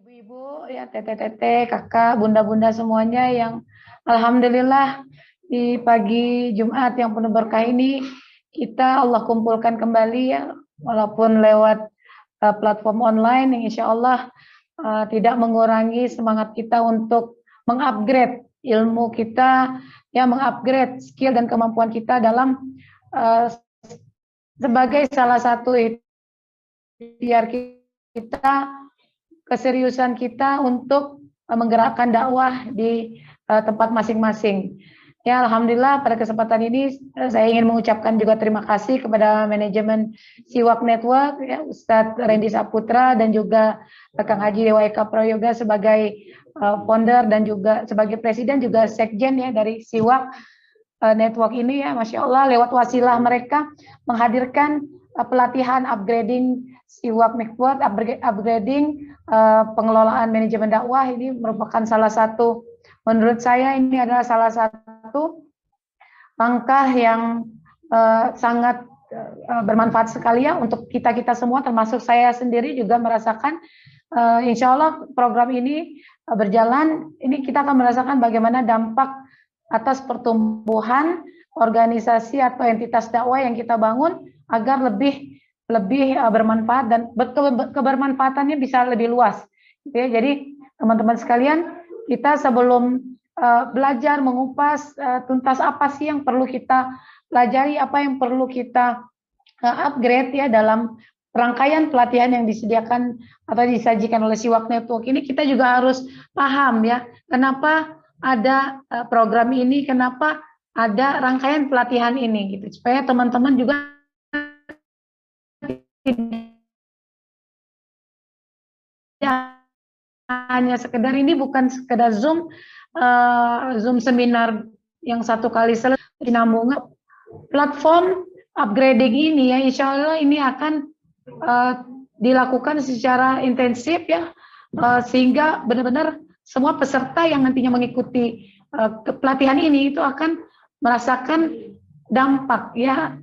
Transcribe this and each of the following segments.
Ibu-ibu, ya teteh-teteh, kakak, bunda-bunda semuanya yang alhamdulillah di pagi Jumat yang penuh berkah ini kita Allah kumpulkan kembali ya, walaupun lewat platform online yang insya Allah tidak mengurangi semangat kita untuk mengupgrade ilmu kita, ya mengupgrade skill dan kemampuan kita dalam uh, sebagai salah satu ikhtiar kita, keseriusan kita untuk menggerakkan dakwah di tempat masing-masing. Ya, alhamdulillah pada kesempatan ini saya ingin mengucapkan juga terima kasih kepada manajemen Siwak Network, ya, Ustadz Randy Saputra dan juga Kang Haji Dewa Eka Prayoga sebagai founder dan juga sebagai presiden juga sekjen ya dari Siwak Network ini ya, Masya Allah lewat wasilah mereka menghadirkan pelatihan upgrading Siwak Network, upgrading pengelolaan manajemen dakwah. Ini merupakan salah satu, menurut saya ini adalah salah satu langkah yang sangat bermanfaat sekali ya untuk kita-kita semua, termasuk saya sendiri juga merasakan insya Allah program ini berjalan, ini kita akan merasakan bagaimana dampak atas pertumbuhan organisasi atau entitas dakwah yang kita bangun agar lebih bermanfaat dan kebermanfaatannya bisa lebih luas. Ya, jadi teman-teman sekalian, kita sebelum belajar mengupas tuntas apa sih yang perlu kita pelajari, apa yang perlu kita upgrade ya dalam rangkaian pelatihan yang disediakan atau disajikan oleh Siwak Network ini, kita juga harus paham ya kenapa ada program ini, kenapa ada rangkaian pelatihan ini gitu, supaya teman-teman juga tidak hanya sekedar, ini bukan sekedar Zoom seminar yang satu kali selesai, dinambung platform upgrading ini ya, insya Allah ini akan dilakukan secara intensif ya, sehingga benar-benar semua peserta yang nantinya mengikuti pelatihan ini itu akan merasakan dampak ya,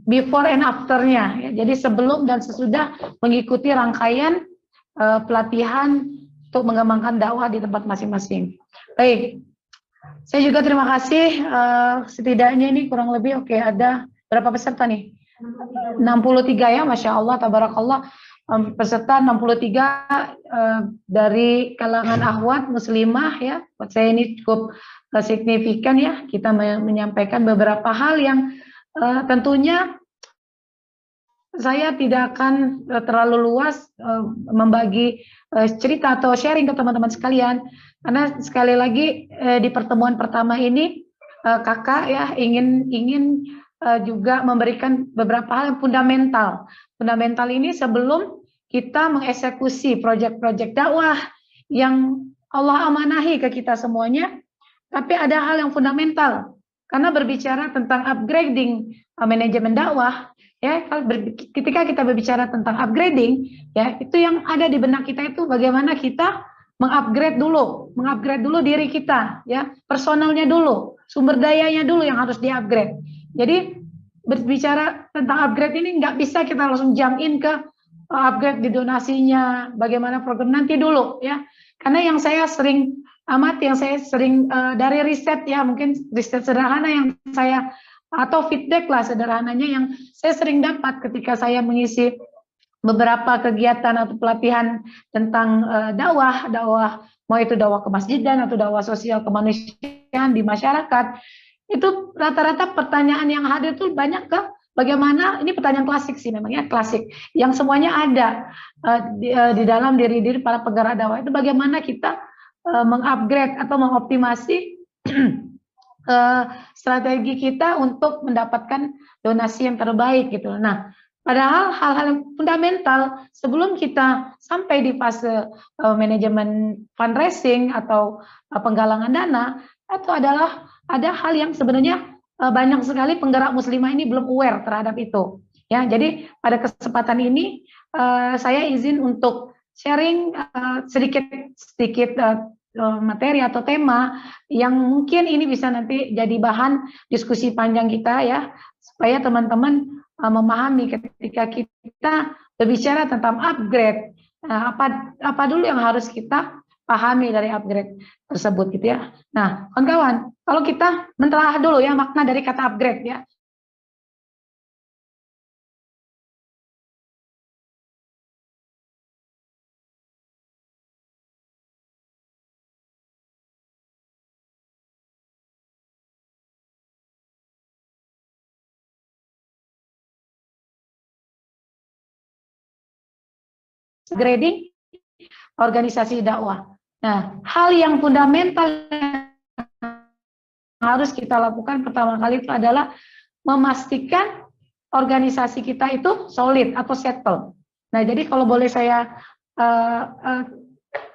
before and after-nya ya. Jadi sebelum dan sesudah mengikuti rangkaian pelatihan untuk mengembangkan dakwah di tempat masing-masing. Baik, saya juga terima kasih, setidaknya ini kurang lebih ada berapa peserta nih? 63 ya, Masya Allah, Tabarakallah. Peserta 63 dari kalangan akhwat muslimah ya. Buat saya ini cukup signifikan ya, kita menyampaikan beberapa hal yang tentunya saya tidak akan terlalu luas membagi cerita atau sharing ke teman-teman sekalian, karena sekali lagi di pertemuan pertama ini kakak ya ingin juga memberikan beberapa hal yang fundamental. Fundamental ini sebelum kita mengeksekusi proyek-proyek dakwah yang Allah amanahi ke kita semuanya, tapi ada hal yang fundamental. Karena berbicara tentang upgrading manajemen dakwah, ya, ketika kita berbicara tentang upgrading, ya, itu yang ada di benak kita itu bagaimana kita mengupgrade dulu diri kita, ya, personalnya dulu, sumber dayanya dulu yang harus diupgrade. Jadi berbicara tentang upgrade ini nggak bisa kita langsung jump in ke upgrade di donasinya, bagaimana program nanti dulu ya. Karena yang saya sering dari riset ya, mungkin riset sederhana yang saya atau feedback lah sederhananya yang saya sering dapat ketika saya mengisi beberapa kegiatan atau pelatihan tentang dakwah mau itu dakwah kemasjidan atau dakwah sosial kemanusiaan di masyarakat. Itu rata-rata pertanyaan yang hadir tuh banyak ke bagaimana, ini pertanyaan klasik sih memangnya klasik, yang semuanya ada di dalam diri para penggerak dakwah itu, bagaimana kita mengupgrade atau mengoptimasi strategi kita untuk mendapatkan donasi yang terbaik gitu. Nah, padahal hal-hal yang fundamental sebelum kita sampai di fase manajemen fundraising atau penggalangan dana, itu adalah ada hal yang sebenarnya banyak sekali penggerak muslimah ini belum aware terhadap itu. Ya, jadi pada kesempatan ini saya izin untuk sharing sedikit materi atau tema yang mungkin ini bisa nanti jadi bahan diskusi panjang kita ya, supaya teman-teman memahami ketika kita berbicara tentang upgrade Nah, apa dulu yang harus kita pahami dari upgrade tersebut gitu ya. Nah, kawan-kawan, kalau kita mentelaah dulu ya makna dari kata upgrade ya. Grading organisasi dakwah. Nah, hal yang fundamental yang harus kita lakukan pertama kali itu adalah memastikan organisasi kita itu solid atau settle. Nah, jadi kalau boleh saya uh, uh,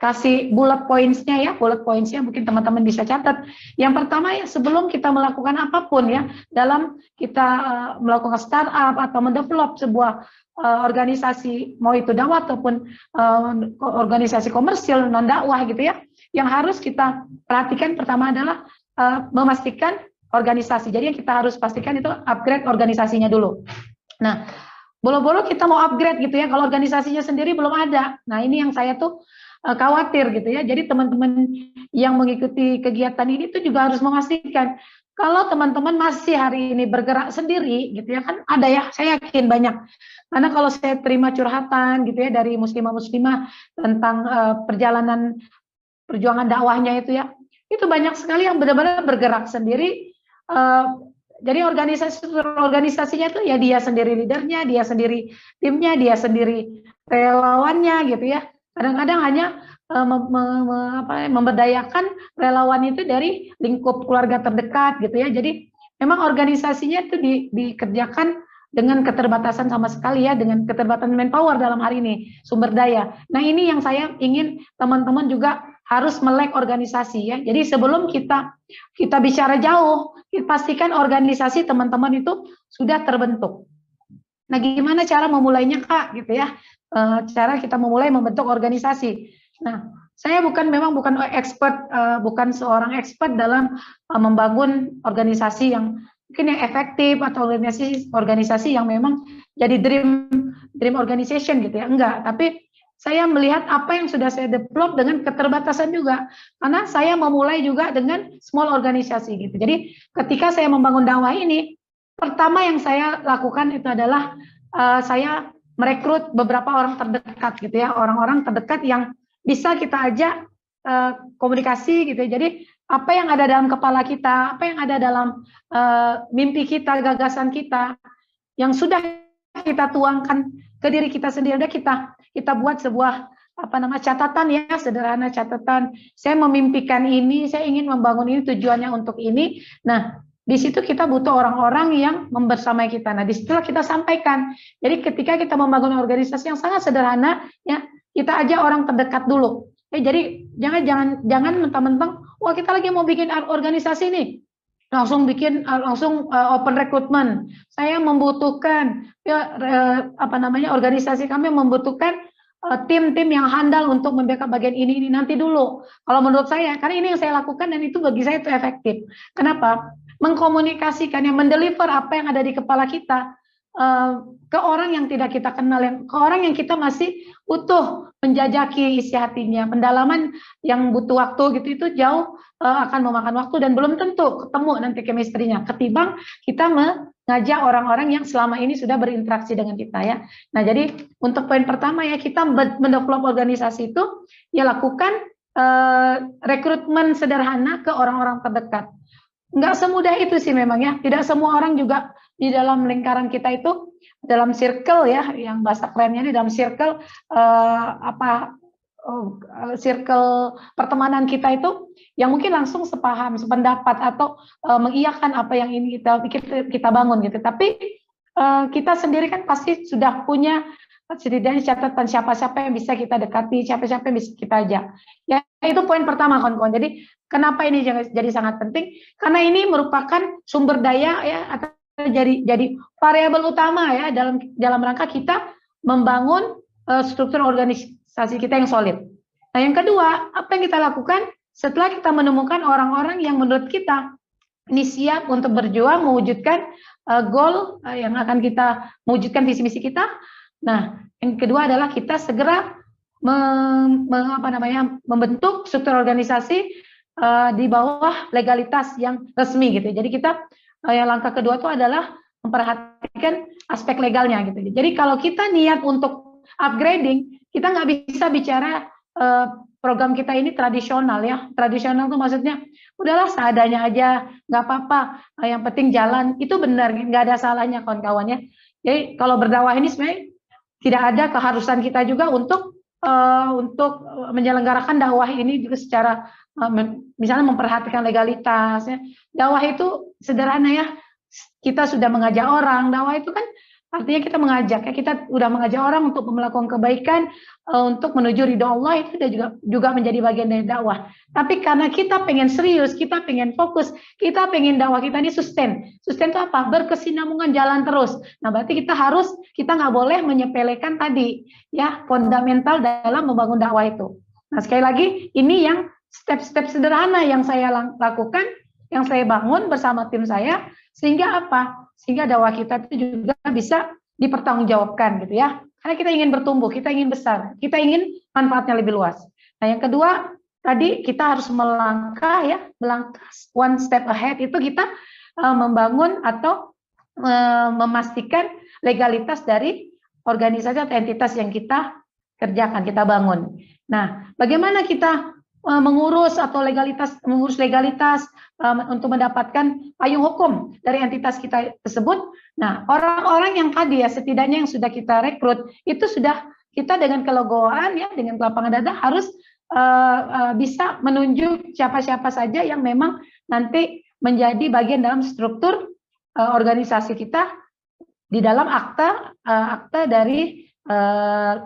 kasih bullet points-nya ya, bullet points-nya mungkin teman-teman bisa catat. Yang pertama ya, sebelum kita melakukan apapun ya, dalam kita melakukan startup atau mendevelop sebuah organisasi, mau itu dakwah ataupun organisasi komersil non dakwah gitu ya, yang harus kita perhatikan pertama adalah memastikan organisasi. Jadi yang kita harus pastikan itu upgrade organisasinya dulu. Nah, bolo-bolo kita mau upgrade gitu ya, kalau organisasinya sendiri belum ada. Nah, ini yang saya tuh khawatir gitu ya. Jadi teman-teman yang mengikuti kegiatan ini tuh juga harus memastikan kalau teman-teman masih hari ini bergerak sendiri gitu ya, kan ada ya, saya yakin banyak. Karena kalau saya terima curhatan gitu ya dari muslimah-muslimah tentang perjalanan perjuangan dakwahnya itu ya, itu banyak sekali yang benar-benar bergerak sendiri. Jadi organisasinya itu ya dia sendiri leadernya, dia sendiri timnya, dia sendiri relawannya gitu ya. Kadang-kadang hanya memberdayakan relawan itu dari lingkup keluarga terdekat gitu ya. Jadi memang organisasinya itu dikerjakan dengan keterbatasan sama sekali ya, dengan keterbatasan manpower dalam hari ini, sumber daya. Nah, ini yang saya ingin teman-teman juga harus melek organisasi ya. Jadi sebelum kita bicara jauh, pastikan organisasi teman-teman itu sudah terbentuk. Nah, gimana cara memulainya Kak gitu ya? Cara kita memulai membentuk organisasi. Nah, saya memang bukan expert, bukan seorang expert dalam membangun organisasi yang mungkin yang efektif atau organisasi yang memang jadi dream organization gitu ya. Enggak, tapi saya melihat apa yang sudah saya develop dengan keterbatasan juga. Karena saya memulai juga dengan small organisasi gitu. Jadi ketika saya membangun dakwah ini, pertama yang saya lakukan itu adalah saya merekrut beberapa orang terdekat gitu ya, orang-orang terdekat yang bisa kita ajak komunikasi gitu. Jadi apa yang ada dalam kepala kita, apa yang ada dalam mimpi kita, gagasan kita, yang sudah kita tuangkan ke diri kita sendiri, udah kita buat sebuah catatan ya, sederhana catatan. Saya memimpikan ini, saya ingin membangun ini, tujuannya untuk ini. Nah, di situ kita butuh orang-orang yang membersamai kita. Nah, di situlah kita sampaikan. Jadi ketika kita membangun organisasi yang sangat sederhana, ya kita ajak orang terdekat dulu. Jadi jangan mentang-mentang, wah kita lagi mau bikin organisasi nih, langsung open recruitment. Saya membutuhkan organisasi kami membutuhkan tim-tim yang handal untuk membackup bagian ini nanti dulu. Kalau menurut saya, karena ini yang saya lakukan dan itu bagi saya itu efektif. Kenapa? Mengkomunikasikan, yang mendeliver apa yang ada di kepala kita ke orang yang tidak kita kenal, ke orang yang kita masih utuh menjajaki isi hatinya. Pendalaman yang butuh waktu gitu itu jauh akan memakan waktu dan belum tentu ketemu nanti chemistry-nya ketimbang kita mengajak orang-orang yang selama ini sudah berinteraksi dengan kita ya. Nah, jadi untuk poin pertama ya, kita mendevelop organisasi itu ya lakukan rekrutmen sederhana ke orang-orang terdekat. Nggak semudah itu sih memang ya. Tidak semua orang juga di dalam lingkaran kita itu, dalam circle ya, yang bahasa kerennya di dalam circle circle pertemanan kita itu yang mungkin langsung sepaham, sependapat atau mengiyakan apa yang ini kita bangun gitu. Tapi kita sendiri kan pasti sudah punya setidaknya catatan siapa-siapa yang bisa kita dekati, siapa-siapa yang bisa kita ajak. Ya, itu poin pertama kawan-kawan. Jadi kenapa ini jadi sangat penting? Karena ini merupakan sumber daya ya, atau jadi variabel utama ya dalam rangka kita membangun struktur organisasi kita yang solid. Nah, yang kedua, apa yang kita lakukan setelah kita menemukan orang-orang yang menurut kita ini siap untuk berjuang mewujudkan goal yang akan kita mewujudkan visi misi kita. Nah, yang kedua adalah kita segera membentuk struktur organisasi di bawah legalitas yang resmi gitu. Jadi kita yang langkah kedua itu adalah memperhatikan aspek legalnya gitu. Jadi kalau kita niat untuk upgrading, kita nggak bisa bicara program kita ini tradisional ya. Tradisional itu maksudnya udahlah seadanya aja, nggak apa-apa. Yang penting jalan, itu benar, nggak ada salahnya kawan-kawannya. Jadi kalau berdakwah ini sebenarnya tidak ada keharusan kita juga untuk menyelenggarakan dakwah ini juga secara misalnya memperhatikan legalitas. Ya. Dakwah itu sederhana ya. Kita sudah mengajak orang. Dakwah itu kan artinya kita mengajak ya. Kita sudah mengajak orang untuk melakukan kebaikan, untuk menuju ridho Allah, itu juga menjadi bagian dari dakwah. Tapi karena kita pengen serius, kita pengen fokus, kita pengen dakwah kita ini sustain. Sustain itu apa? Berkesinambungan, jalan terus. Nah, berarti kita nggak boleh menyepelekan tadi ya fundamental dalam membangun dakwah itu. Nah, sekali lagi ini yang step-step sederhana yang saya lakukan, yang saya bangun bersama tim saya, sehingga apa? Sehingga dakwah kita itu juga bisa dipertanggungjawabkan gitu ya. Karena kita ingin bertumbuh, kita ingin besar, kita ingin manfaatnya lebih luas. Nah, yang kedua, tadi kita harus melangkah one step ahead, itu kita membangun atau memastikan legalitas dari organisasi atau entitas yang kita kerjakan, kita bangun. Nah, bagaimana kita mengurus legalitas untuk mendapatkan payung hukum dari entitas kita tersebut. Nah, orang-orang yang tadi ya setidaknya yang sudah kita rekrut itu sudah kita dengan kelegoan ya, dengan kelapangan dada harus bisa menunjuk siapa-siapa saja yang memang nanti menjadi bagian dalam struktur organisasi kita di dalam akta dari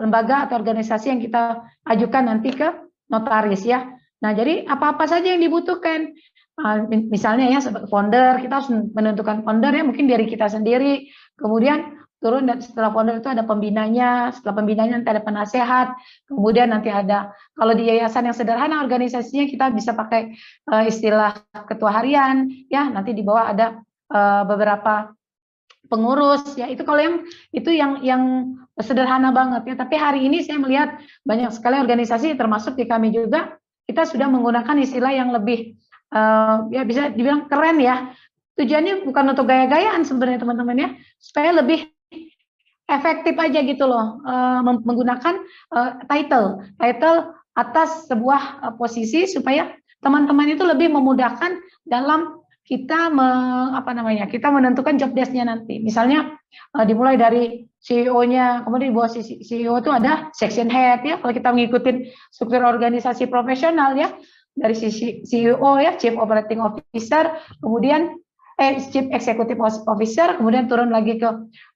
lembaga atau organisasi yang kita ajukan nanti ke notaris ya. Nah, jadi apa-apa saja yang dibutuhkan. Misalnya ya sebagai founder, kita harus menentukan founder ya, mungkin dari kita sendiri. Kemudian turun dan setelah founder itu ada pembinanya, setelah pembinanya nanti ada penasehat, kemudian nanti ada, kalau di yayasan yang sederhana organisasinya kita bisa pakai istilah ketua harian ya, nanti di bawah ada beberapa pengurus ya, itu kalau yang sederhana banget ya. Tapi hari ini saya melihat banyak sekali organisasi termasuk di kami juga, kita sudah menggunakan istilah yang lebih ya bisa dibilang keren ya. Tujuannya bukan untuk gaya-gayaan sebenarnya teman-teman ya, supaya lebih efektif aja gitu loh, menggunakan title atas sebuah posisi supaya teman-teman itu lebih memudahkan dalam kita kita menentukan job desk-nya nanti. Misalnya dimulai dari CEO-nya, kemudian di bawah CEO itu ada section head ya. Kalau kita mengikuti struktur organisasi profesional ya, dari sisi CEO ya, Chief Operating Officer, kemudian Chief Executive Officer, kemudian turun lagi ke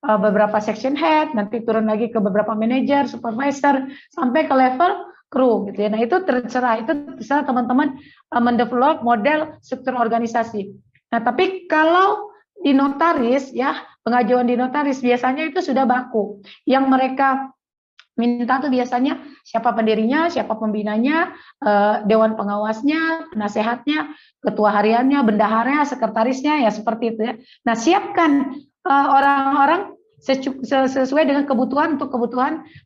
beberapa section head, nanti turun lagi ke beberapa manager, supervisor, sampai ke level kru gitu ya. Nah, itu terserah teman-teman mendevelop model struktur organisasi. Nah, tapi kalau di notaris ya, pengajuan di notaris biasanya itu sudah baku. Yang mereka minta tuh biasanya siapa pendirinya, siapa pembinanya, dewan pengawasnya, penasehatnya, ketua hariannya, bendaharanya, sekretarisnya, ya seperti itu ya. Nah, siapkan orang-orang sesuai dengan kebutuhan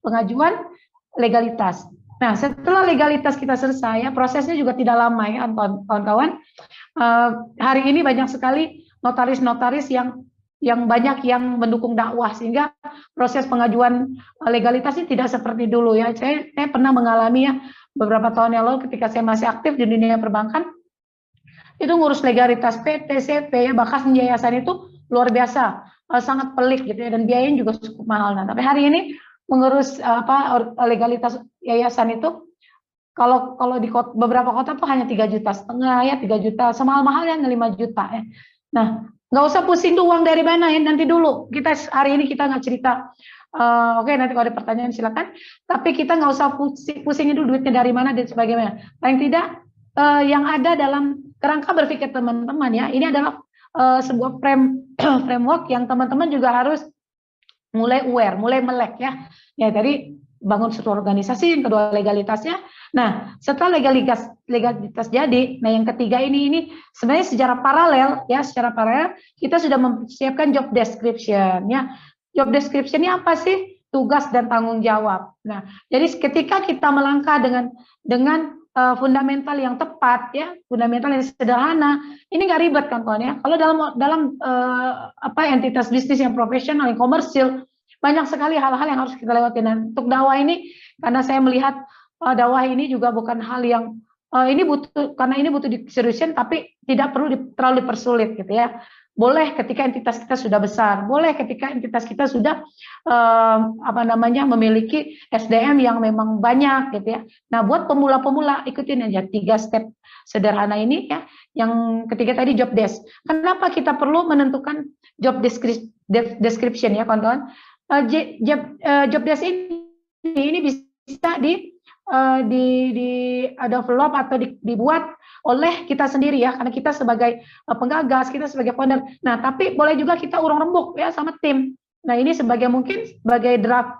pengajuan legalitas. Nah, setelah legalitas kita selesai, ya, prosesnya juga tidak lama ya, kawan-kawan. Hari ini banyak sekali notaris-notaris yang banyak yang mendukung dakwah, sehingga proses pengajuan legalitas ini tidak seperti dulu ya. Saya pernah mengalami ya beberapa tahun yang lalu ketika saya masih aktif di dunia perbankan, itu ngurus legalitas PT, CP ya, bahkan yayasan itu luar biasa, sangat pelik gitu ya, dan biayanya juga cukup mahal. Nah, tapi hari ini mengurus legalitas yayasan itu kalau di beberapa kota tuh hanya 3,5 juta ya, 3 juta, semahal-mahalnya 5 juta ya. Nah, nggak usah pusing tuh uang dari mana ya, nanti dulu. Hari ini kita nggak cerita. Oke, nanti kalau ada pertanyaan silakan. Tapi kita nggak usah pusingin dulu duitnya dari mana dan sebagainya. Paling tidak yang ada dalam kerangka berpikir teman-teman ya, ini adalah sebuah framework yang teman-teman juga harus mulai aware, mulai melek ya. Ya, tadi bangun suatu organisasi, yang kedua legalitasnya. Nah, setelah legalitas jadi, nah yang ketiga ini sebenarnya secara paralel kita sudah mempersiapkan job description ya. Job description-nya apa sih? tugas dan tanggung jawab. Nah, jadi ketika kita melangkah dengan fundamental yang tepat, ya, fundamental yang sederhana, ini nggak ribet kan kawan ya. Kalau dalam entitas bisnis yang profesional, yang komersil, banyak sekali hal-hal yang harus kita lewati. Dan untuk dakwah ini, karena saya melihat dakwah ini juga bukan hal yang ini butuh diseriusin, tapi tidak perlu terlalu dipersulit gitu ya. Boleh ketika entitas kita sudah besar, boleh ketika entitas kita sudah memiliki SDM yang memang banyak gitu ya. Nah, buat pemula-pemula ikutin aja 3 step sederhana ini ya. Yang ketiga tadi job desk. Kenapa kita perlu menentukan job description ya kawan-kawan? Job desk ini bisa di develop atau dibuat oleh kita sendiri ya, karena kita sebagai penggagas, kita sebagai founder. Nah, tapi boleh juga kita urung rembuk ya sama tim. Nah, ini mungkin sebagai draft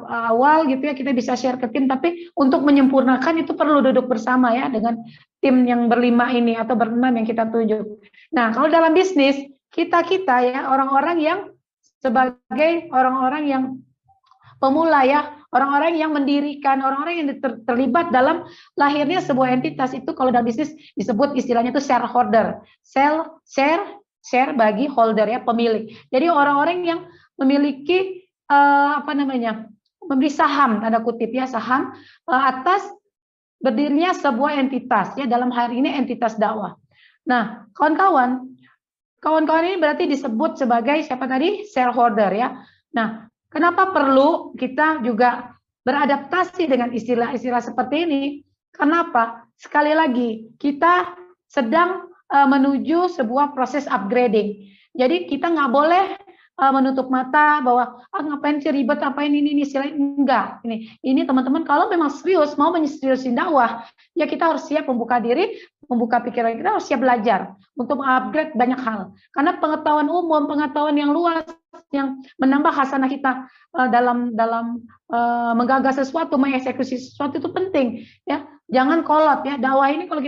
awal gitu ya, kita bisa share ke tim, tapi untuk menyempurnakan itu perlu duduk bersama ya dengan tim yang berlima ini atau berenam yang kita tunjuk. Nah, kalau dalam bisnis kita ya orang-orang yang sebagai orang-orang yang pemula ya, orang-orang yang mendirikan, orang-orang yang terlibat dalam lahirnya sebuah entitas itu kalau dalam bisnis disebut istilahnya itu shareholder. Share bagi holder ya, pemilik. Jadi orang-orang yang memiliki memberi saham, tanda kutip ya, saham atas berdirinya sebuah entitas ya, dalam hari ini entitas dakwah. Nah, kawan-kawan ini berarti disebut sebagai siapa tadi? Shareholder ya. Nah, kenapa perlu kita juga beradaptasi dengan istilah-istilah seperti ini? Kenapa? Sekali lagi, kita sedang menuju sebuah proses upgrading. Jadi kita nggak boleh menutup mata bahwa ngapain sih ribet, apain ini istilah, enggak. Ini teman-teman kalau memang serius mau menyeriusin dakwah, ya kita harus siap membuka diri, membuka pikiran, kita harus siap belajar untuk mengupgrade banyak hal. Karena pengetahuan umum, pengetahuan yang luas yang menambah hasanah kita dalam menggagas sesuatu, mengeksekusi sesuatu itu penting ya. Jangan kolot ya. Dakwah ini kalau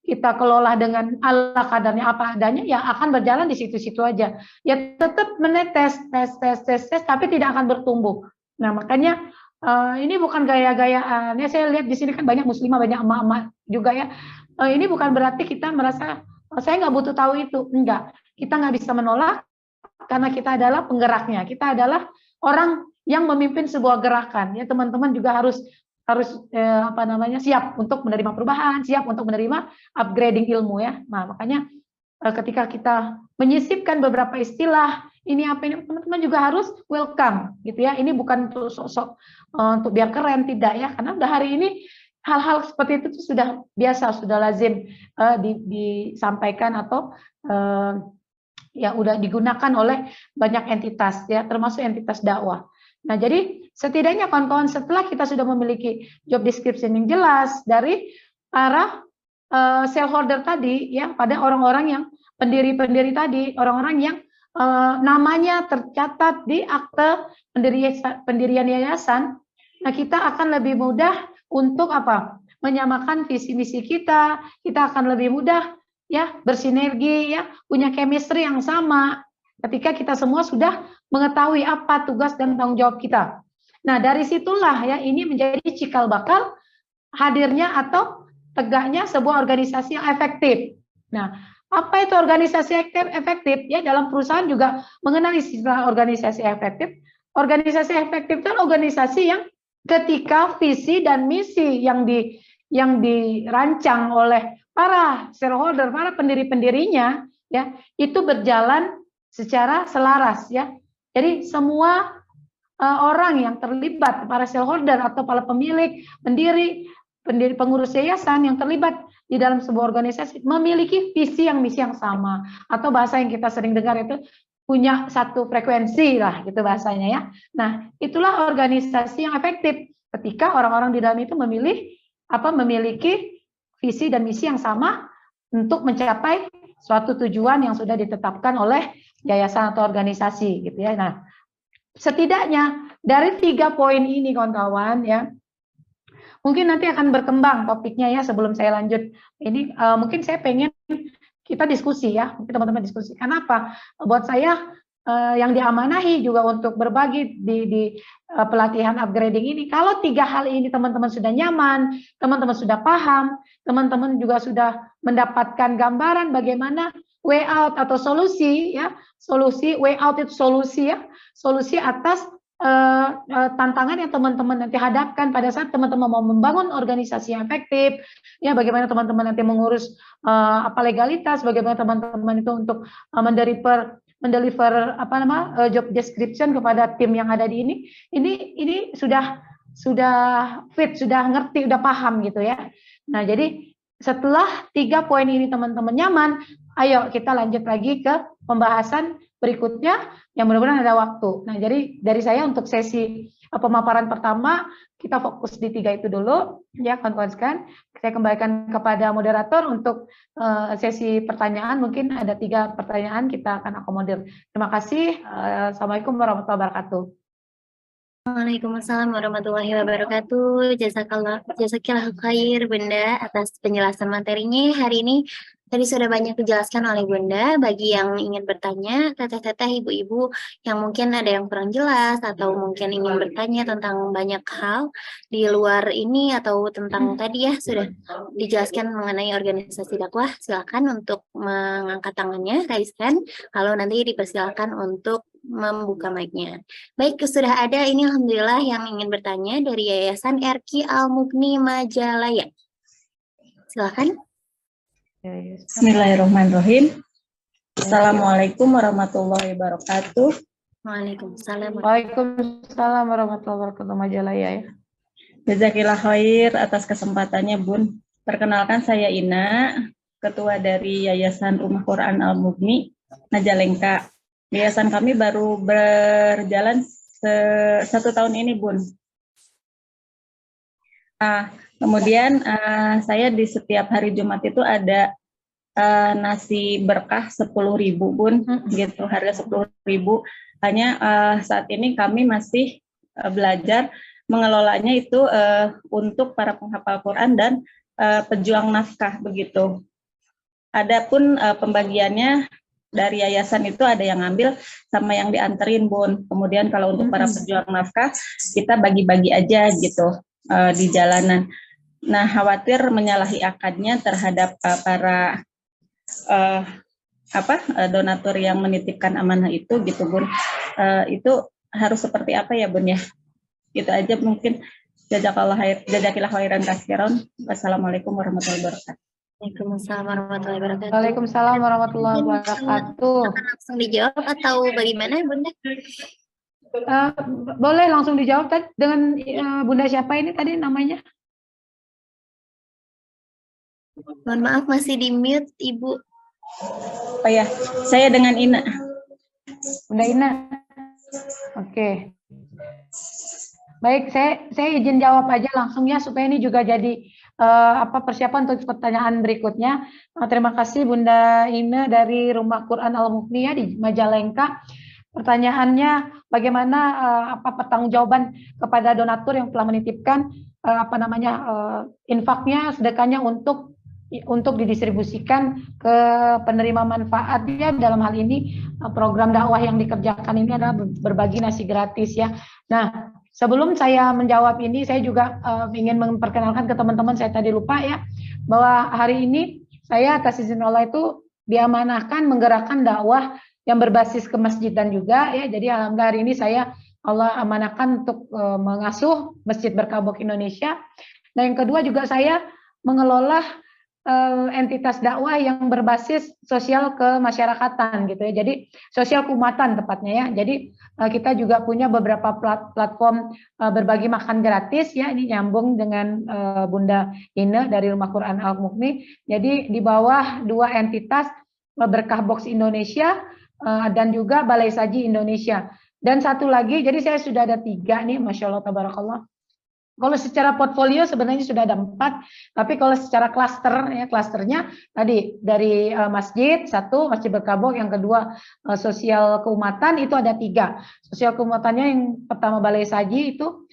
kita kelola dengan ala kadarnya apa adanya ya akan berjalan di situ-situ aja. Ya tetap menetes tes tapi tidak akan bertumbuh. Nah, makanya ini bukan gaya-gayaan. Ya saya lihat di sini kan banyak muslimah, banyak emak-emak juga ya. Ini bukan berarti kita merasa saya nggak butuh tahu itu. Enggak. Kita nggak bisa menolak karena kita adalah penggeraknya. Kita adalah orang yang memimpin sebuah gerakan. Ya, teman-teman juga harus siap untuk menerima perubahan, siap untuk menerima upgrading ilmu ya. Nah, makanya ketika kita menyisipkan beberapa istilah ini apa ini, teman-teman juga harus welcome gitu ya. Ini bukan untuk sok-sok untuk biar keren, tidak ya, karena udah hari ini hal-hal seperti itu sudah biasa, sudah lazim disampaikan atau ya udah digunakan oleh banyak entitas ya, termasuk entitas dakwah. Nah, jadi setidaknya kawan-kawan setelah kita sudah memiliki job description yang jelas dari para shareholder tadi ya, pada orang-orang yang pendiri-pendiri tadi, orang-orang yang namanya tercatat di akte pendirian yayasan, nah kita akan lebih mudah untuk menyamakan visi misi kita akan lebih mudah ya bersinergi ya, punya chemistry yang sama ketika kita semua sudah mengetahui apa tugas dan tanggung jawab kita. Nah, dari situlah ya ini menjadi cikal bakal hadirnya atau tegaknya sebuah organisasi yang efektif. Nah, apa itu organisasi efektif? Ya, dalam perusahaan juga mengenal istilah organisasi efektif. Organisasi efektif itu organisasi yang ketika visi dan misi yang dirancang oleh para shareholder, para pendiri-pendirinya ya, itu berjalan secara selaras ya. Jadi semua orang yang terlibat, para shareholder atau para pemilik, pendiri, pengurus yayasan yang terlibat di dalam sebuah organisasi memiliki visi yang misi yang sama, atau bahasa yang kita sering dengar itu punya satu frekuensi lah gitu bahasanya ya. Nah, itulah organisasi yang efektif ketika orang-orang di dalam itu memiliki visi dan misi yang sama untuk mencapai suatu tujuan yang sudah ditetapkan oleh yayasan atau organisasi gitu ya. Nah, setidaknya dari 3 poin ini kawan-kawan ya, mungkin nanti akan berkembang topiknya ya sebelum saya lanjut. Ini mungkin saya pengen kita diskusi ya, mungkin teman-teman diskusi. Kenapa? Buat saya yang diamanahi juga untuk berbagi di pelatihan upgrading ini. Kalau 3 hal ini teman-teman sudah nyaman, teman-teman sudah paham, teman-teman juga sudah mendapatkan gambaran bagaimana way out atau solusi ya, solusi way out itu solusi ya, solusi atas tantangan yang teman-teman nanti hadapkan pada saat teman-teman mau membangun organisasi yang efektif, ya bagaimana teman-teman nanti mengurus legalitas, bagaimana teman-teman itu untuk mendeliver job description kepada tim yang ada di ini sudah fit, sudah ngerti, sudah paham gitu ya. Nah, jadi setelah 3 poin ini teman-teman nyaman, ayo kita lanjut lagi ke pembahasan berikutnya yang mudah-mudahan ada waktu. Nah, jadi dari saya untuk sesi pemaparan pertama kita fokus di 3 itu dulu ya kawan-kawan sekalian. Saya kembalikan kepada moderator untuk sesi pertanyaan. Mungkin ada 3 pertanyaan kita akan akomodir. Terima kasih. Assalamualaikum warahmatullahi wabarakatuh. Waalaikumsalam warahmatullahi wabarakatuh. Jazakallah khair Bunda atas penjelasan materinya hari ini. Tadi sudah banyak dijelaskan oleh Bunda. Bagi yang ingin bertanya, teteh-teteh, ibu-ibu yang mungkin ada yang kurang jelas atau mungkin ingin bertanya tentang banyak hal di luar ini atau tentang tadi ya sudah dijelaskan mengenai organisasi dakwah, silakan untuk mengangkat tangannya, raiskan. Lalu nanti dipersilakan untuk membuka mic-nya. Baik, sudah ada ini alhamdulillah yang ingin bertanya dari Yayasan RQ Al-Mughni Majalaya. Silakan. Bismillahirrahmanirrahim. Assalamualaikum warahmatullahi wabarakatuh. Waalaikumsalam. Waalaikumsalam warahmatullahi wabarakatuh Majalaya ya. Jazakillah khair atas kesempatannya Bun. Perkenalkan saya Ina, Ketua dari Yayasan Rumah Quran Al-Mughni Majalengka. Yayasan kami baru berjalan 1 tahun ini, Bun. Kemudian saya di setiap hari Jumat itu ada nasi berkah 10.000, Bun, gitu, harga 10.000. Hanya saat ini kami masih belajar mengelolanya itu untuk para penghafal Quran dan pejuang nafkah begitu. Adapun pembagiannya dari yayasan itu ada yang ngambil sama yang dianterin, Bun. Kemudian kalau untuk para pejuang nafkah kita bagi-bagi aja gitu di jalanan. Nah, khawatir menyalahi akadnya terhadap para donatur yang menitipkan amanah itu gitu, Bun. Itu harus seperti apa ya, Bun ya? Itu aja mungkin. Jazakillah khairan katsiran. Wassalamualaikum warahmatullahi wabarakatuh. Waalaikumsalam warahmatullahi wabarakatuh. Waalaikumsalam warahmatullahi wabarakatuh. Langsung dijawab atau bagaimana, Bunda? Boleh langsung dijawab dengan Bunda siapa ini tadi namanya? Mohon maaf masih di mute, Ibu. Oh ya, saya dengan Ina. Bunda Ina. Oke. Baik, saya izin jawab aja langsung ya supaya ini juga jadi persiapan untuk pertanyaan berikutnya. Terima kasih Bunda Ina dari Rumah Quran Al-Mughni di Majalengka. Pertanyaannya bagaimana pertanggungjawaban kepada donatur yang telah menitipkan infaknya, sedekahnya untuk didistribusikan ke penerima manfaatnya. Dalam hal ini program dakwah yang dikerjakan ini adalah berbagi nasi gratis ya. Nah, sebelum saya menjawab ini, saya juga ingin memperkenalkan ke teman-teman, saya tadi lupa ya, bahwa hari ini saya atas izin Allah itu diamanahkan menggerakkan dakwah yang berbasis ke masjid dan juga ya. Jadi alhamdulillah hari ini Allah amanahkan untuk mengasuh Masjid Berkabok Indonesia. Nah, yang kedua juga saya mengelola entitas dakwah yang berbasis sosial kemasyarakatan gitu ya. Jadi sosial keumatan tepatnya ya. Jadi kita juga punya beberapa platform berbagi makan gratis ya. Ini nyambung dengan Bunda Ina dari Rumah Quran Al-Mughni. Jadi di bawah 2 entitas Berkah Box Indonesia dan juga Balai Saji Indonesia. Dan satu lagi, jadi saya sudah ada 3 nih, Masya Allah, Tabarakallah. Kalau secara portfolio sebenarnya sudah ada 4, tapi kalau secara klasternya tadi dari masjid 1, Masjid Berkabok, yang kedua sosial keumatan itu ada 3. Sosial keumatannya yang pertama Balai Saji itu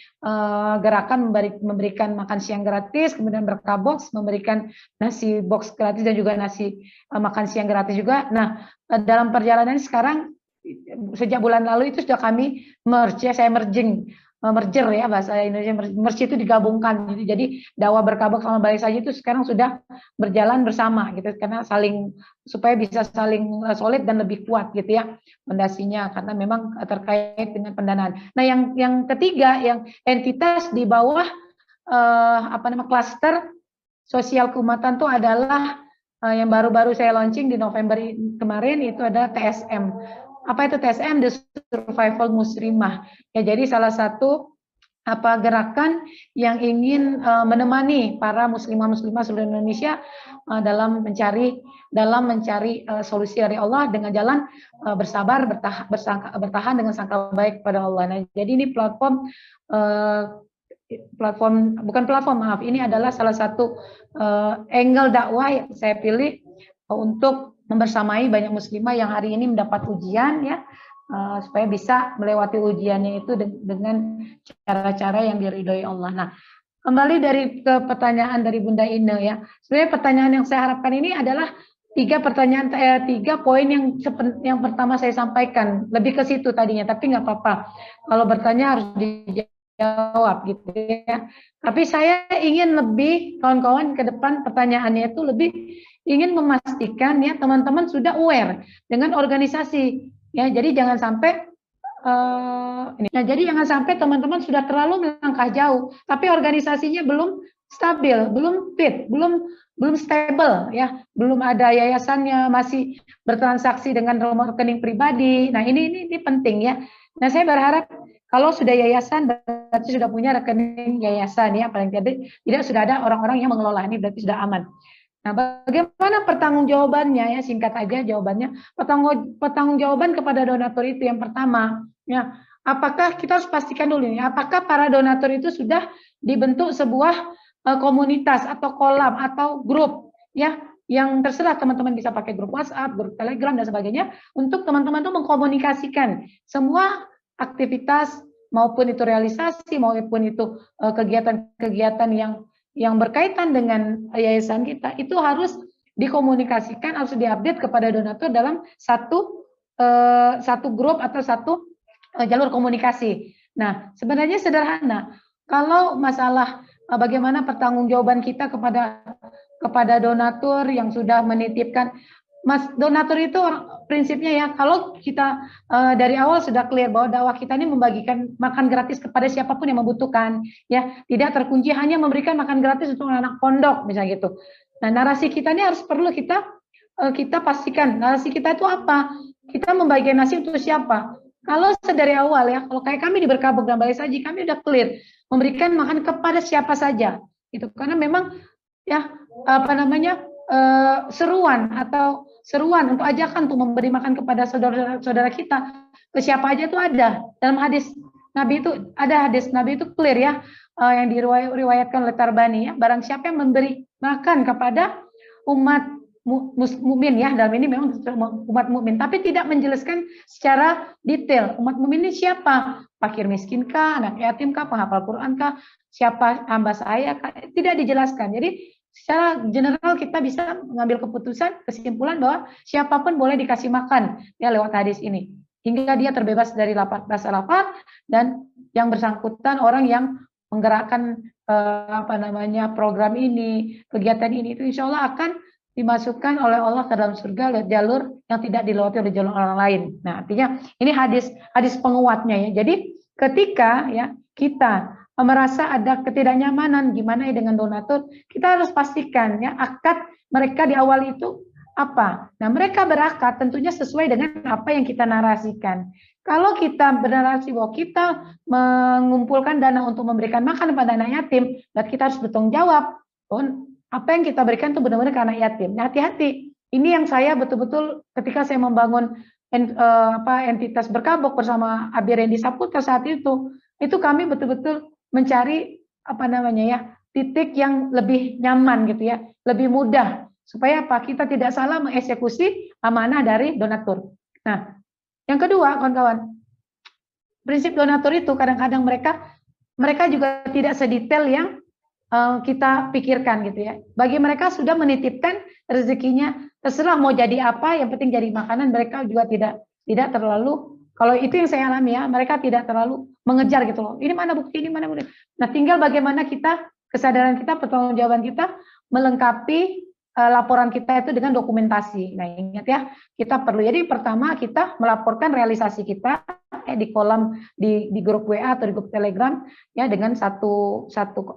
gerakan memberikan makan siang gratis, kemudian Berkabok memberikan nasi box gratis dan juga nasi makan siang gratis juga. Nah, dalam perjalanan sekarang sejak bulan lalu itu sudah kami merge ya, saya merger ya bahasa Indonesia, merge itu digabungkan gitu. Jadi dakwah berkabung sama Balai Saji itu sekarang sudah berjalan bersama gitu, karena supaya bisa saling solid dan lebih kuat gitu ya fondasinya, karena memang terkait dengan pendanaan. Nah, yang ketiga, yang entitas di bawah klaster sosial keumatan itu adalah yang baru-baru saya launching di November kemarin, itu ada TSM. Apa itu TSM? The Survival Muslimah. Ya, jadi salah satu gerakan yang ingin menemani para muslimah-muslimah seluruh Indonesia dalam mencari solusi dari Allah dengan jalan bersabar, bertahan dengan sangka baik kepada Allah. Nah, jadi ini ini adalah salah satu angle dakwah yang saya pilih untuk membersamai banyak muslimah yang hari ini mendapat ujian ya, supaya bisa melewati ujiannya itu dengan cara-cara yang diridhoi Allah. Nah, kembali ke pertanyaan dari Bunda Ine ya. Sebenarnya pertanyaan yang saya harapkan ini adalah 3 poin yang pertama saya sampaikan, lebih ke situ tadinya, tapi nggak apa-apa. Kalau bertanya harus dijawab gitu ya. Tapi saya ingin lebih, kawan-kawan, ke depan pertanyaannya itu lebih ingin memastikan ya teman-teman sudah aware dengan organisasi ya. Jadi jangan sampai jangan sampai teman-teman sudah terlalu melangkah jauh tapi organisasinya belum stabil, belum fit, belum stable ya, belum ada yayasannya, masih bertransaksi dengan nomor rekening pribadi. Nah, ini penting ya. Nah, saya berharap kalau sudah yayasan berarti sudah punya rekening yayasan ya, paling tidak sudah ada orang-orang yang mengelola, ini berarti sudah aman. Nah, bagaimana pertanggungjawabannya ya, singkat aja jawabannya. Pertanggungjawaban kepada donatur itu yang pertama ya, apakah kita harus pastikan dulu ya, apakah para donatur itu sudah dibentuk sebuah komunitas atau kolam atau grup ya, yang terserah teman-teman bisa pakai grup WhatsApp, grup Telegram dan sebagainya, untuk teman-teman itu mengkomunikasikan semua aktivitas maupun itu realisasi maupun itu kegiatan-kegiatan yang berkaitan dengan yayasan kita, itu harus dikomunikasikan, harus diupdate kepada donatur dalam satu grup atau satu jalur komunikasi. Nah, sebenarnya sederhana. Kalau masalah bagaimana pertanggungjawaban kita kepada donatur yang sudah menitipkan, donatur itu prinsipnya ya, kalau kita dari awal sudah clear bahwa dakwah kita ini membagikan makan gratis kepada siapapun yang membutuhkan, ya, tidak terkunci hanya memberikan makan gratis untuk anak pondok misalnya gitu. Nah, narasi kita ini harus perlu kita pastikan narasi kita itu apa, kita membagikan nasi untuk siapa. Kalau dari awal ya, kalau kayak kami di Berkabung dan Balai Saji, kami udah clear memberikan makan kepada siapa saja, gitu. Karena memang ya seruan untuk ajakan untuk memberi makan kepada saudara-saudara kita, ke siapa aja itu ada dalam hadis Nabi itu, ada hadis Nabi itu clear ya, yang diriwayatkan oleh Tarbani ya, barang siapa yang memberi makan kepada umat mukmin ya, dalam ini memang umat mukmin, tapi tidak menjelaskan secara detail umat mukmin ini siapa, fakir miskin kah, anak yatim kah, penghafal Quran kah, siapa hamba saya kah, tidak dijelaskan. Jadi secara general kita bisa mengambil kesimpulan bahwa siapapun boleh dikasih makan ya lewat hadis ini, hingga dia terbebas dari rasa lapar, dan yang bersangkutan orang yang menggerakkan program ini, kegiatan ini, itu insya Allah akan dimasukkan oleh Allah ke dalam surga lewat jalur yang tidak dilewati oleh jalur orang lain. Nah, artinya ini hadis penguatnya ya. Jadi ketika ya kita merasa ada ketidaknyamanan gimana ya dengan donatur, kita harus pastikan ya akad mereka di awal itu apa. Nah, mereka berakad tentunya sesuai dengan apa yang kita narasikan. Kalau kita bernarasi bahwa kita mengumpulkan dana untuk memberikan makan kepada anak yatim, berarti kita harus bertanggung jawab. Apa yang kita berikan itu benar-benar ke anak yatim. Nah, hati-hati. Ini yang saya betul-betul ketika saya membangun entitas Berkabung bersama Abi Rendi Saputra saat itu kami betul-betul mencari titik yang lebih nyaman gitu ya, lebih mudah, supaya kita tidak salah mengeksekusi amanah dari donatur. Nah, yang kedua, kawan-kawan, prinsip donatur itu kadang-kadang mereka juga tidak sedetail yang kita pikirkan gitu ya. Bagi mereka sudah menitipkan rezekinya, terserah mau jadi apa, yang penting jadi makanan, mereka juga tidak tidak terlalu, kalau itu yang saya alami ya, mereka tidak terlalu mengejar gitu loh. Ini mana bukti, ini mana bukti. Nah, tinggal bagaimana kita, kesadaran kita, pertanggungjawaban kita melengkapi laporan kita itu dengan dokumentasi. Nah, ingat ya, kita perlu. Jadi pertama kita melaporkan realisasi kita di kolom di grup WA atau di grup Telegram ya, dengan satu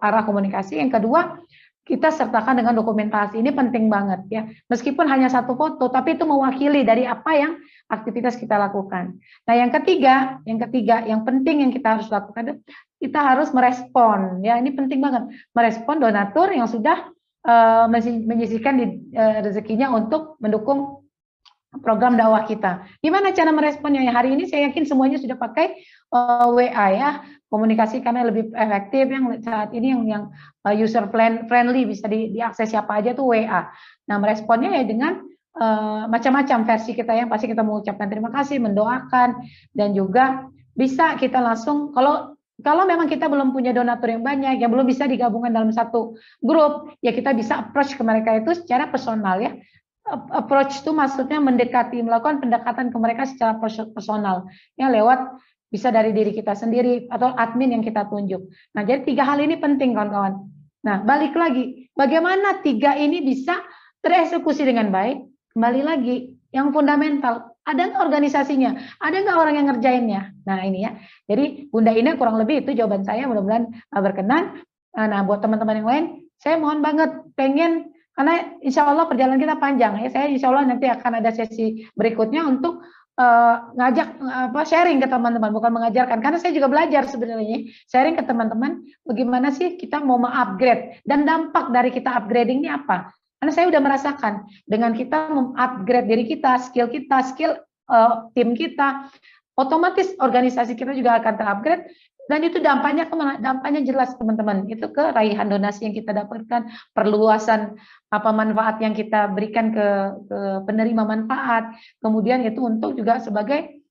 arah komunikasi. Yang kedua, kita sertakan dengan dokumentasi. Ini penting banget ya. Meskipun hanya satu foto, tapi itu mewakili dari apa yang aktivitas kita lakukan. Nah, yang ketiga, yang penting yang kita harus lakukan, kita harus merespon. Ya, ini penting banget. Merespon donatur yang sudah menyisihkan rezekinya untuk mendukung program dakwah kita. Gimana cara meresponnya? Ya, hari ini saya yakin semuanya sudah pakai WA ya, komunikasi karena lebih efektif. Yang saat ini yang user friendly, bisa diakses siapa aja tuh WA. Nah, meresponnya ya dengan macam-macam versi kita, yang pasti kita mengucapkan terima kasih, mendoakan, dan juga bisa kita langsung, kalau memang kita belum punya donatur yang banyak, yang belum bisa digabungkan dalam satu grup, ya kita bisa approach ke mereka itu secara personal ya. Approach itu maksudnya mendekati, melakukan pendekatan ke mereka secara personal, ya lewat bisa dari diri kita sendiri atau admin yang kita tunjuk. Nah, jadi 3 hal ini penting kawan-kawan. Nah, balik lagi, bagaimana 3 ini bisa tereksekusi dengan baik? Kembali lagi, yang fundamental, ada nggak organisasinya? Ada nggak orang yang ngerjainnya? Nah, ini ya. Jadi Bunda Ina kurang lebih itu jawaban saya, mudah-mudahan berkenan. Nah, buat teman-teman yang lain, saya mohon banget pengen, karena insya Allah perjalanan kita panjang ya. Saya insya Allah nanti akan ada sesi berikutnya untuk ngajak sharing ke teman-teman, bukan mengajarkan. Karena saya juga belajar sebenarnya, sharing ke teman-teman bagaimana sih kita mau mengupgrade dan dampak dari kita upgrading ini apa. Karena saya udah merasakan dengan kita mengupgrade diri kita, skill tim kita, otomatis organisasi kita juga akan terupgrade, dan itu dampaknya kemana? Dampaknya jelas teman-teman, itu ke raihan donasi yang kita dapatkan, perluasan manfaat yang kita berikan ke penerima manfaat, kemudian itu untuk juga sebagai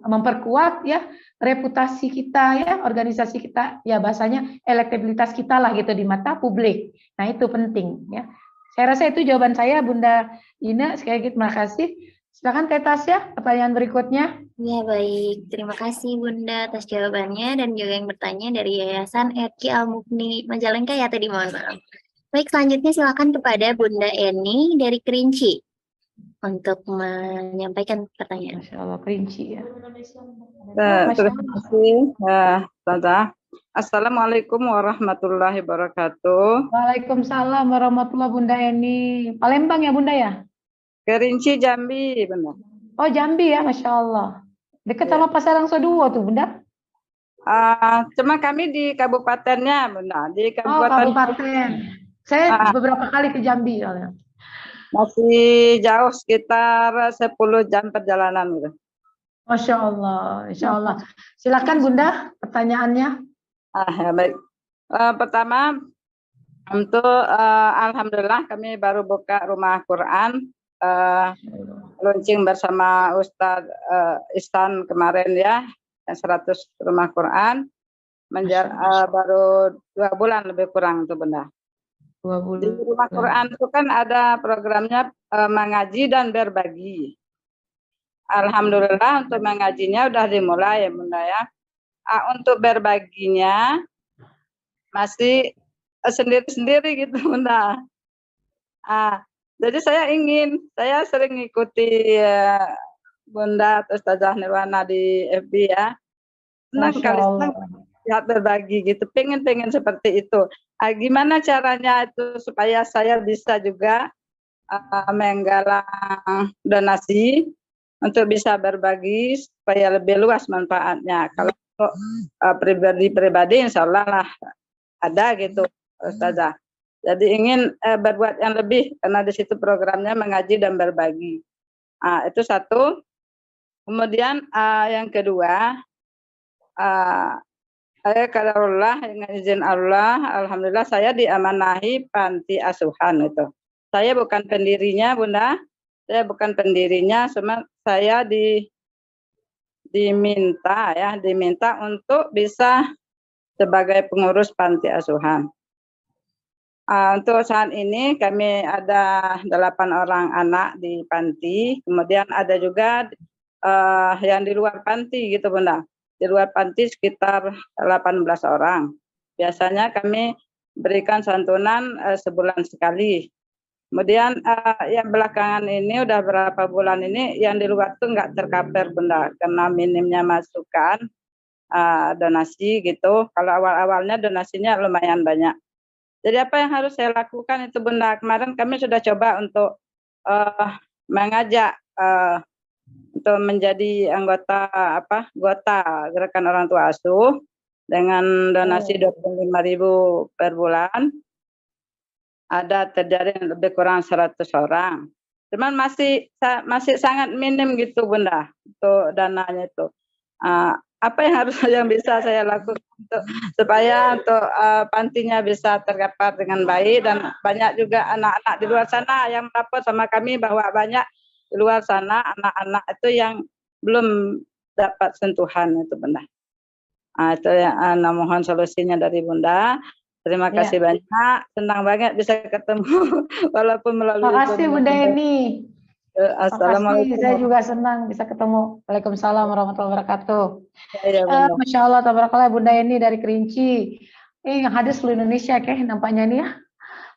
memperkuat ya reputasi kita ya, organisasi kita ya, bahasanya elektabilitas kita lah gitu di mata publik. Nah, itu penting ya. Saya rasa itu jawaban saya, Bunda Ina. Sekali lagi terima kasih. Silakan Teh Tasya, pertanyaan berikutnya. Ya, baik. Terima kasih Bunda atas jawabannya, dan juga yang bertanya dari Yayasan Eki Al-Mukni Majalengka ya tadi, mohon maaf. Baik, selanjutnya silakan kepada Bunda Eni dari Kerinci untuk menyampaikan pertanyaan. Masya Allah, Kerinci ya. Terima kasih, Tata. Assalamualaikum warahmatullahi wabarakatuh. Waalaikumsalam warahmatullahi, Bunda Eni. Palembang ya Bunda ya? Kerinci, Jambi, benar. Oh, Jambi ya, Masya Allah. Dekat sama Pasar Langso 2 tuh, Bunda? Cuma kami di kabupatennya, benar. Di Oh, kabupaten. Saya beberapa kali ke Jambi soalnya. Masih jauh, sekitar 10 jam perjalanan gitu. Masya Allah, Insya Allah. Silakan Bunda, pertanyaannya. Ya, baik. Pertama, untuk alhamdulillah kami baru buka rumah Quran, launching bersama Ustadz Ihsan kemarin ya, 100 rumah Quran, baru 2 bulan lebih kurang itu Bunda. 2 bulan. Di rumah Quran itu kan ada programnya mengaji dan berbagi. Alhamdulillah untuk mengajinya udah dimulai ya Bunda ya. Untuk berbaginya masih sendiri-sendiri gitu Bunda. Jadi saya sering ngikuti Bunda atau Ustazah Nirwana di FB ya. Senang kali lihat berbagi gitu, pengen seperti itu. Gimana caranya itu supaya saya bisa juga menggalang donasi untuk bisa berbagi supaya lebih luas manfaatnya. Kalau pribadi insya Allah lah ada gitu Ustazah. Jadi ingin berbuat yang lebih karena di situ programnya mengaji dan berbagi. Itu satu. Kemudian yang kedua, saya kadarullah dengan izin Allah, alhamdulillah saya diamanahi panti asuhan itu. Saya bukan pendirinya Bunda, saya bukan pendirinya, cuma saya diminta untuk bisa sebagai pengurus panti asuhan. Untuk saat ini kami ada 8 orang anak di panti, kemudian ada juga yang di luar panti gitu Bunda. Di luar panti sekitar 18 orang. Biasanya kami berikan santunan sebulan sekali. Kemudian yang belakangan ini udah berapa bulan ini yang di luar tuh nggak tercover Bunda, karena minimnya masukan donasi gitu. Kalau awal-awalnya donasinya lumayan banyak. Jadi apa yang harus saya lakukan itu Bunda? Kemarin kami sudah coba untuk mengajak untuk menjadi anggota anggota Gerakan Orang Tua Asuh dengan donasi 25.000 per bulan. Ada terjaring lebih kurang 100 orang. Cuman masih sangat minim gitu Bunda untuk dananya itu. Apa yang bisa saya lakukan supaya pantinya bisa tercover dengan baik, dan banyak juga anak-anak di luar sana yang melapor sama kami bahwa banyak di luar sana anak-anak itu yang belum dapat sentuhan itu Bunda. Itu yang mohon solusinya dari Bunda. Terima kasih banyak, senang banget bisa ketemu walaupun melalui Terima kasih Bunda Eni. Assalamualaikum. Saya juga senang bisa ketemu. Waalaikumsalam warahmatullahi wabarakatuh. Ya, Masya Allah, tabarakallah Bunda Eni dari Kerinci. Yang hadir seluruh Indonesia, nampaknya nih ya.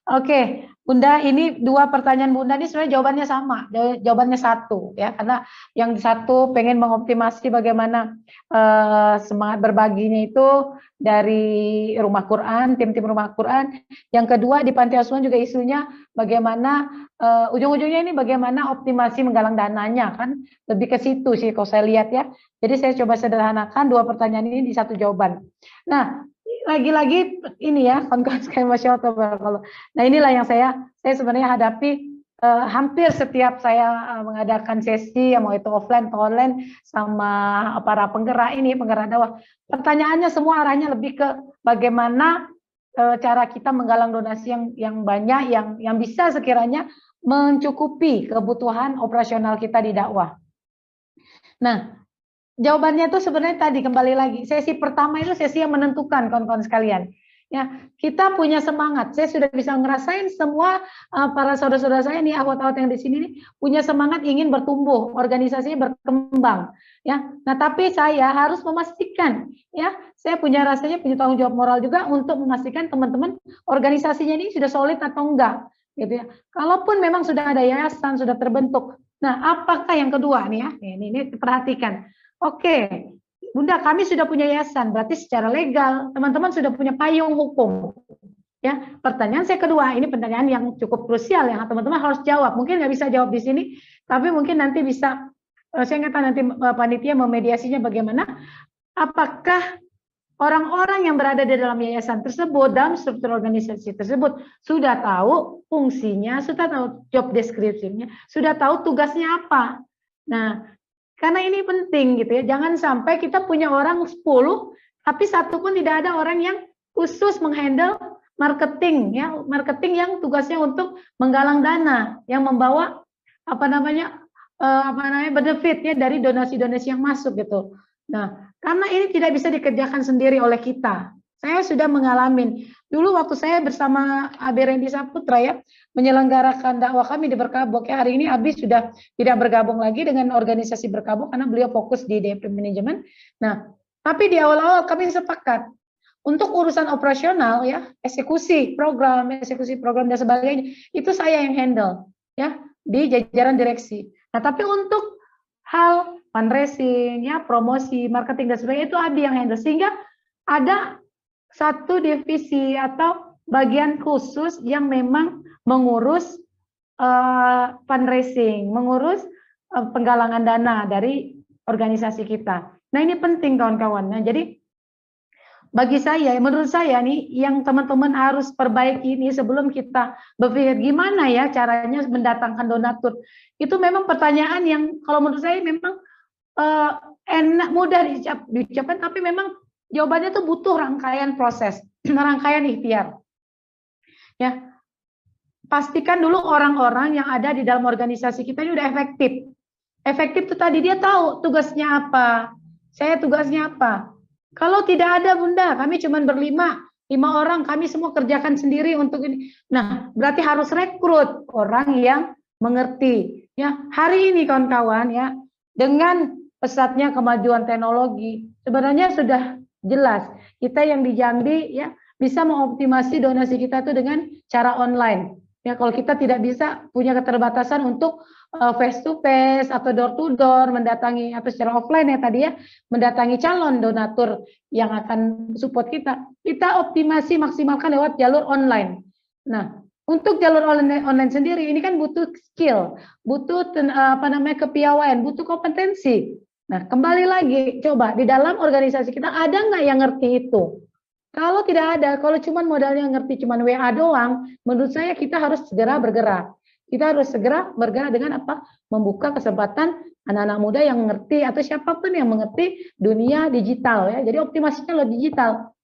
Oke, Bunda, ini dua pertanyaan Bunda ini sebenarnya jawabannya sama, jawabannya satu ya, karena yang satu pengen mengoptimasi bagaimana semangat berbaginya itu dari rumah Quran, tim-tim rumah Quran. Yang kedua di panti asuhan juga isunya bagaimana ujung-ujungnya ini bagaimana optimasi menggalang dananya, kan lebih ke situ sih kalau saya lihat ya. Jadi saya coba sederhanakan dua pertanyaan ini di satu jawaban. Nah, lagi-lagi ini ya, kayak Masya Allah. Nah inilah yang saya sebenarnya hadapi hampir setiap saya mengadakan sesi, mau itu offline atau online sama para penggerak dakwah. Pertanyaannya semua arahnya lebih ke bagaimana cara kita menggalang donasi yang banyak, yang bisa sekiranya mencukupi kebutuhan operasional kita di dakwah. Nah, jawabannya itu sebenarnya tadi kembali lagi, sesi pertama itu sesi yang menentukan kawan-kawan sekalian. Ya, kita punya semangat. Saya sudah bisa ngerasain semua para saudara-saudara saya nih, awat-awat yang di sini nih punya semangat ingin bertumbuh, organisasinya berkembang. Ya, nah tapi saya harus memastikan, ya, saya punya tanggung jawab moral juga untuk memastikan teman-teman organisasinya ini sudah solid atau enggak, gitu ya. Kalaupun memang sudah ada yayasan, sudah terbentuk. Nah, apakah yang kedua nih ya? Ini perhatikan. Oke, Bunda, kami sudah punya yayasan, berarti secara legal teman-teman sudah punya payung hukum. Ya, pertanyaan saya kedua, ini pertanyaan yang cukup krusial yang teman-teman harus jawab. Mungkin nggak bisa jawab di sini, tapi mungkin nanti bisa, saya nggak tahu nanti panitia memediasinya bagaimana. Apakah orang-orang yang berada di dalam yayasan tersebut, dalam struktur organisasi tersebut, sudah tahu fungsinya, sudah tahu job description-nya, sudah tahu tugasnya apa? Nah, karena ini penting gitu ya, jangan sampai kita punya orang 10, tapi satu pun tidak ada orang yang khusus menghandle marketing ya, marketing yang tugasnya untuk menggalang dana, yang membawa benefit ya dari donasi-donasi yang masuk gitu. Nah, karena ini tidak bisa dikerjakan sendiri oleh kita. Saya sudah mengalami dulu waktu saya bersama AB Randy Saputra ya menyelenggarakan dakwah kami di Berkabuk ya. Hari ini Abi sudah tidak bergabung lagi dengan organisasi Berkabuk karena beliau fokus di DP Manajemen. Nah, tapi di awal-awal kami sepakat untuk urusan operasional ya, eksekusi program dan sebagainya itu saya yang handle ya di jajaran direksi. Nah, tapi untuk hal fundraising ya, promosi, marketing dan sebagainya itu Abi yang handle, sehingga ada satu divisi atau bagian khusus yang memang mengurus fundraising, mengurus penggalangan dana dari organisasi kita. Nah ini penting kawan-kawan. Nah jadi bagi saya, menurut saya nih, yang teman-teman harus perbaiki ini sebelum kita berpikir gimana ya caranya mendatangkan donatur. Itu memang pertanyaan yang kalau menurut saya memang enak, mudah diucapkan, tapi memang jawabannya tuh butuh rangkaian proses, rangkaian ikhtiar. Ya, pastikan dulu orang-orang yang ada di dalam organisasi kita ini udah efektif. Efektif itu tadi dia tahu tugasnya apa, saya tugasnya apa. Kalau tidak ada Bunda, kami cuma berlima, 5 orang, kami semua kerjakan sendiri untuk ini. Nah, berarti harus rekrut orang yang mengerti. Ya, hari ini kawan-kawan ya, dengan pesatnya kemajuan teknologi, sebenarnya sudah jelas kita yang di Jambi ya bisa mengoptimasi donasi kita itu dengan cara online. Ya, kalau kita tidak bisa punya keterbatasan untuk face to face atau door to door mendatangi atau secara offline ya tadi ya mendatangi calon donatur yang akan support kita optimasi maksimalkan lewat jalur online. Nah, untuk jalur online sendiri ini kan butuh skill, butuh kepiawaian, butuh kompetensi. Nah, kembali lagi coba di dalam organisasi kita ada nggak yang ngerti itu? Kalau tidak ada, kalau cuma modalnya ngerti cuma WA doang, menurut saya kita harus segera bergerak. Kita harus segera bergerak dengan apa? Membuka kesempatan anak-anak muda yang mengerti atau siapapun yang mengerti dunia digital ya. Jadi optimasinya lo digital.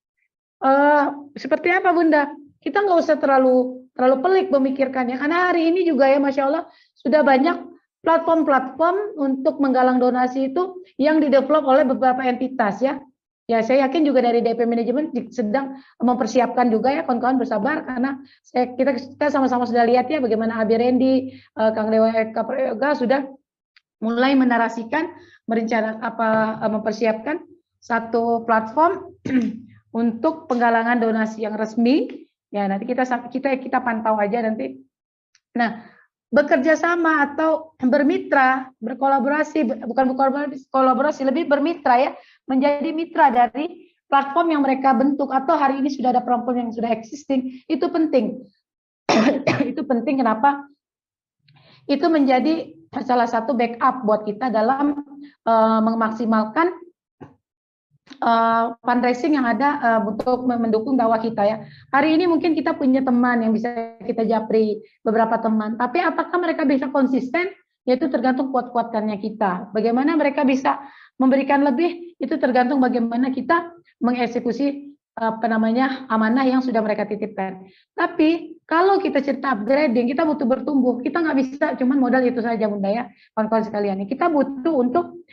Seperti apa Bunda? Kita nggak usah terlalu pelik memikirkannya karena hari ini juga ya Masya Allah sudah banyak platform-platform untuk menggalang donasi itu yang didevelop oleh beberapa entitas ya. Ya, saya yakin juga dari DP Manajemen sedang mempersiapkan juga ya, kawan-kawan bersabar karena kita sama-sama sudah lihat ya bagaimana Abi Rendi, Kang Dewa Eka Prayoga sudah mulai menarasikan, mempersiapkan satu platform untuk penggalangan donasi yang resmi. Ya, nanti kita pantau aja nanti. Nah, bekerja sama atau bermitra, berkolaborasi, bukan kolaborasi, lebih bermitra ya, menjadi mitra dari platform yang mereka bentuk atau hari ini sudah ada platform yang sudah existing, itu penting. Itu penting kenapa? Itu menjadi salah satu backup buat kita dalam memaksimalkan fundraising yang ada untuk mendukung dakwah kita ya. Hari ini mungkin kita punya teman yang bisa kita japri, beberapa teman, tapi apakah mereka bisa konsisten? Yaitu tergantung kuat-kuatannya kita. Bagaimana mereka bisa memberikan lebih, itu tergantung bagaimana kita mengeksekusi amanah yang sudah mereka titipkan. Tapi kalau kita cerita upgrading, kita butuh bertumbuh. Kita nggak bisa cuman modal itu saja Bunda ya, kawan-kawan sekalian. Kita butuh untuk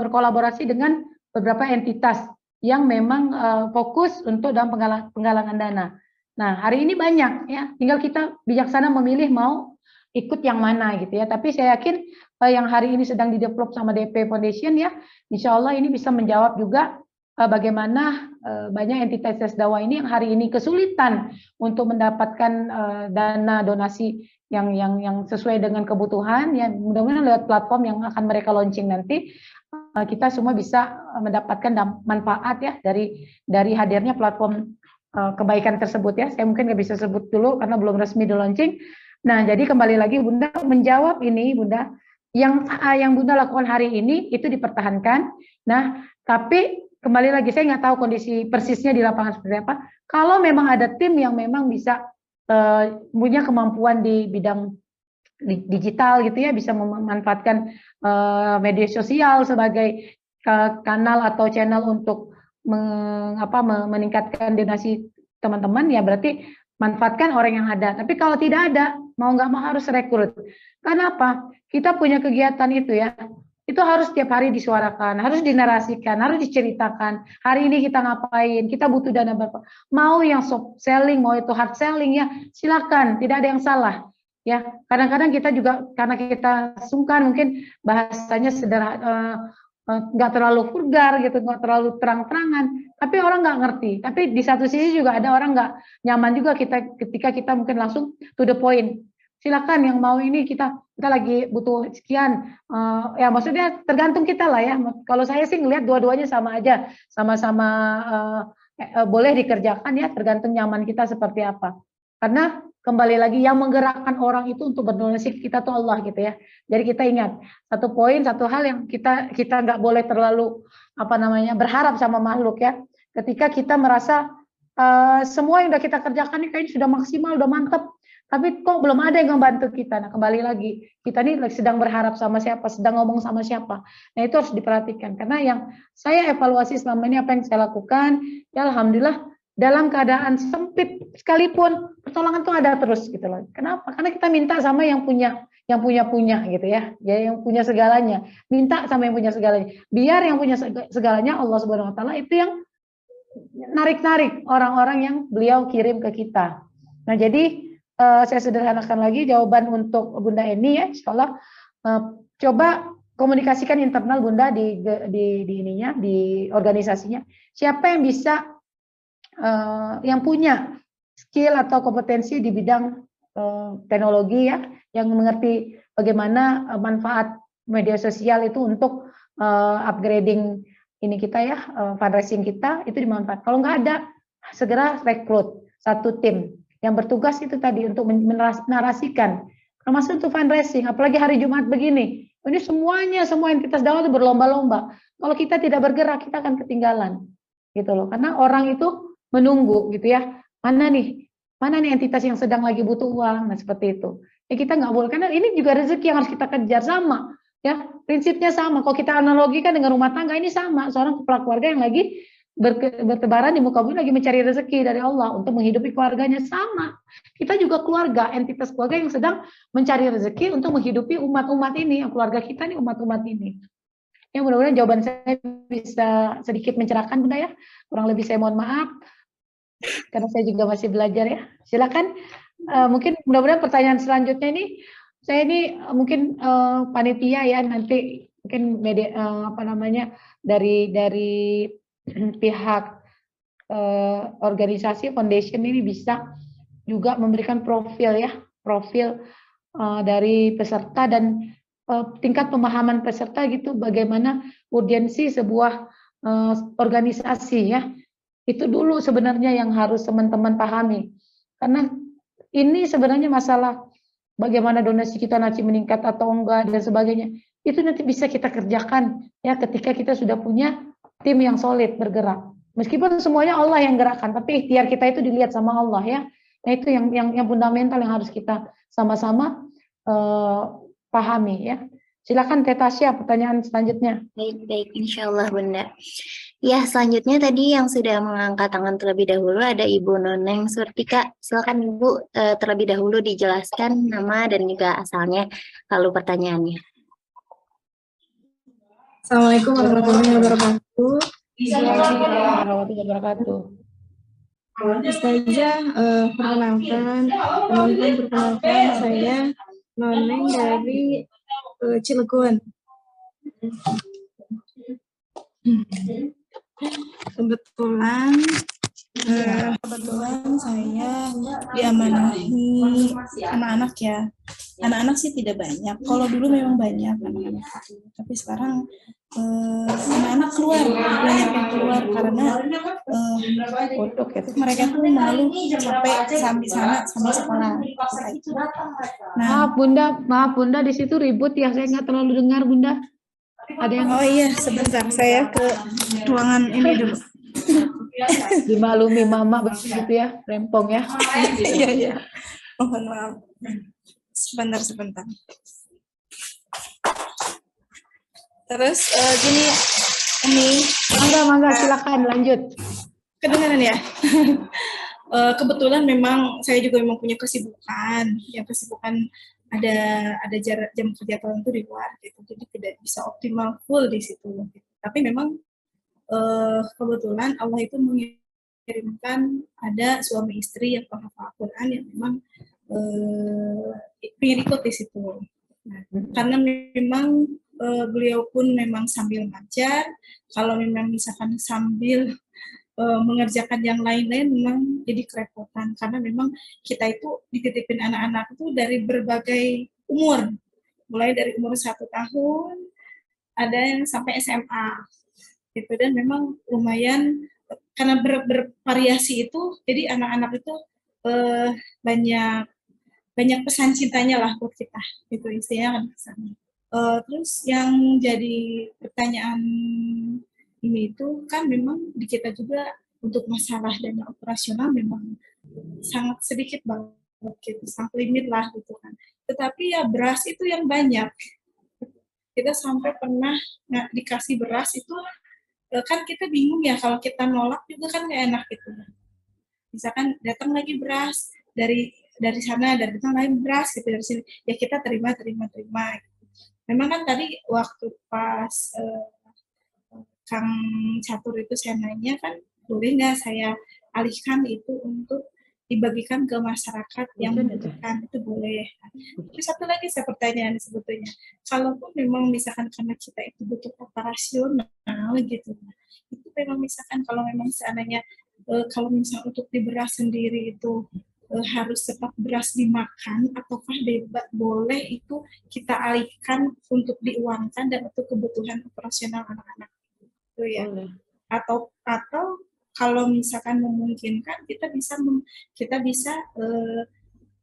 berkolaborasi dengan beberapa entitas yang memang fokus untuk dalam penggalangan dana. Nah, hari ini banyak ya, tinggal kita bijaksana memilih mau ikut yang mana gitu ya. Tapi saya yakin yang hari ini sedang didevelop sama DP Foundation ya, insya Allah ini bisa menjawab juga bagaimana banyak entitas dakwah ini yang hari ini kesulitan untuk mendapatkan dana donasi yang sesuai dengan kebutuhan ya. Mudah-mudahan lewat platform yang akan mereka launching nanti kita semua bisa mendapatkan manfaat ya dari hadirnya platform kebaikan tersebut ya. Saya mungkin nggak bisa sebut dulu karena belum resmi di launching. Nah, jadi kembali lagi Bunda menjawab ini Bunda yang Bunda lakukan hari ini itu dipertahankan. Nah, tapi kembali lagi saya nggak tahu kondisi persisnya di lapangan seperti apa. Kalau memang ada tim yang memang bisa punya kemampuan di bidang digital gitu ya, bisa memanfaatkan media sosial sebagai kanal atau channel untuk meningkatkan donasi teman-teman ya, berarti manfaatkan orang yang ada. Tapi kalau tidak ada, mau nggak mau harus rekrut. Karena apa? Kita punya kegiatan itu ya, itu harus setiap hari disuarakan, harus dinarasikan, harus diceritakan. Hari ini kita ngapain, kita butuh dana berapa. Mau yang soft selling, mau itu hard selling ya, silakan, tidak ada yang salah. Ya, kadang-kadang kita juga karena kita sungkan mungkin bahasanya sederhana, nggak terlalu vulgar gitu, nggak terlalu terang-terangan, tapi orang nggak ngerti. Tapi di satu sisi juga ada orang nggak nyaman juga ketika kita mungkin langsung to the point. Silakan yang mau ini kita lagi butuh sekian, ya maksudnya tergantung kita lah ya. Kalau saya sih ngelihat dua-duanya sama aja, sama-sama boleh dikerjakan ya, tergantung nyaman kita seperti apa. Karena kembali lagi yang menggerakkan orang itu untuk berdonasi kita tuh Allah gitu ya. Jadi kita ingat satu hal yang kita nggak boleh terlalu berharap sama makhluk ya. Ketika kita merasa semua yang udah kita kerjakan ini kayaknya sudah maksimal, udah mantap, tapi kok belum ada yang membantu kita. Nah, kembali lagi kita ini sedang berharap sama siapa, sedang ngomong sama siapa. Nah, itu harus diperhatikan karena yang saya evaluasi selama ini apa yang saya lakukan, ya alhamdulillah dalam keadaan sempit sekalipun pertolongan tuh ada terus gitu loh. Kenapa? Karena kita minta sama yang punya gitu ya. Ya yang punya segalanya. Minta sama yang punya segalanya. Biar yang punya segalanya Allah Subhanahu wa taala itu yang narik-narik orang-orang yang beliau kirim ke kita. Nah, jadi saya sederhanakan lagi jawaban untuk Bunda Eni ya, insyaallah coba komunikasikan internal Bunda di ininya, di organisasinya. Siapa yang bisa yang punya skill atau kompetensi di bidang teknologi ya, yang mengerti bagaimana manfaat media sosial itu untuk upgrading ini kita ya, fundraising kita itu dimanfaat. Kalau nggak ada, segera rekrut satu tim yang bertugas itu tadi untuk menarasikan, termasuk untuk fundraising. Apalagi hari Jumat begini, ini semuanya, semua entitas dakwah itu berlomba-lomba. Kalau kita tidak bergerak, kita akan ketinggalan, gitu loh. Karena orang itu menunggu, gitu ya. Mana nih entitas yang sedang lagi butuh uang, nah seperti itu. Ya kita nggak boleh, karena ini juga rezeki yang harus kita kejar sama. Ya, prinsipnya sama. Kalau kita analogikan dengan rumah tangga ini sama. Seorang kepala keluarga yang lagi bertebaran di muka bumi lagi mencari rezeki dari Allah untuk menghidupi keluarganya, sama. Kita juga keluarga, entitas keluarga yang sedang mencari rezeki untuk menghidupi umat-umat ini, yang keluarga kita nih umat-umat ini. Ya mudah-mudahan jawaban saya bisa sedikit mencerahkan Bunda ya. Kurang lebih saya mohon maaf karena saya juga masih belajar ya. Silakan mungkin mudah-mudahan pertanyaan selanjutnya ini saya ini mungkin panitia ya, nanti mungkin media apa namanya dari pihak organisasi foundation ini bisa juga memberikan profil ya, profil dari peserta dan tingkat pemahaman peserta gitu, bagaimana urgensi sebuah organisasi ya. Itu dulu sebenarnya yang harus teman-teman pahami. Karena ini sebenarnya masalah bagaimana donasi kita nanti meningkat atau enggak dan sebagainya. Itu nanti bisa kita kerjakan ya ketika kita sudah punya tim yang solid bergerak. Meskipun semuanya Allah yang gerakkan, tapi ikhtiar kita itu dilihat sama Allah ya. Nah itu yang fundamental yang harus kita sama-sama pahami ya. Silakan Teh Tasya, pertanyaan selanjutnya. Baik, insya Allah Bunda. Ya, selanjutnya tadi yang sudah mengangkat tangan terlebih dahulu ada Ibu Noneng Surtika. Silakan Ibu terlebih dahulu dijelaskan nama dan juga asalnya, lalu pertanyaannya. Assalamualaikum warahmatullahi wabarakatuh. Warahmatullahi wabarakatuh. Ustazah, perkenalkan saya Noneng dari Cilegon. Kebetulan saya diamanahi anak-anak ya. Anak-anak sih tidak banyak. Kalau dulu memang banyak anak-anak, tapi sekarang anak-anak keluar, banyak yang keluar karena mereka tuh malu sampai sana sampai sekolah. Nah, Maaf Bunda, di situ ribut ya, saya nggak terlalu dengar Bunda. Ada yang oh iya, sebentar saya ke ruangan ini dulu. dimaklumi mama begitu ya, rempong ya. Iya. Mohon maaf. Sebentar. Terus gini, ini Mangga, silakan lanjut. kedengaran ya. Kebetulan memang saya juga memang punya kesibukan. Ada jarak jam kerja tertentu di luar gitu, jadi tidak bisa optimal full di situ. Gitu. Tapi memang kebetulan Allah itu mengirimkan ada suami istri yang penghafal Al-Quran yang memang ingin ikut di situ. Nah, karena memang beliau pun memang sambil ngajar, kalau memang misalkan sambil mengerjakan yang lain-lain memang jadi kerepotan, karena memang kita itu dititipin anak-anak itu dari berbagai umur, mulai dari umur 1 tahun, ada yang sampai SMA, gitu. Dan memang lumayan karena bervariasi itu, jadi anak-anak itu banyak pesan cintanya lah buat kita, itu istilahnya kan pesannya. Terus yang jadi pertanyaan ini itu kan memang di kita juga untuk masalah dana operasional memang sangat sedikit banget gitu, sangat limit lah gitu kan. Tetapi ya beras itu yang banyak. Kita sampai pernah dikasih beras itu kan kita bingung ya, kalau kita nolak juga kan nggak enak gitu. Misalkan datang lagi beras dari sana, dari datang lagi beras gitu dari sini, ya kita terima. Memang kan tadi waktu pas Kang Catur itu saya nanya kan, boleh nggak saya alihkan itu untuk dibagikan ke masyarakat yang membutuhkan, itu boleh. Terus satu lagi saya pertanyaan sebetulnya, kalaupun memang misalkan karena kita itu butuh operasional gitu, itu memang misalkan kalau memang seandainya kalau misalnya untuk di beras sendiri itu harus tetap beras dimakan, ataukah boleh itu kita alihkan untuk diuangkan dan untuk kebutuhan operasional anak-anak itu ya? Atau kalau misalkan memungkinkan kita bisa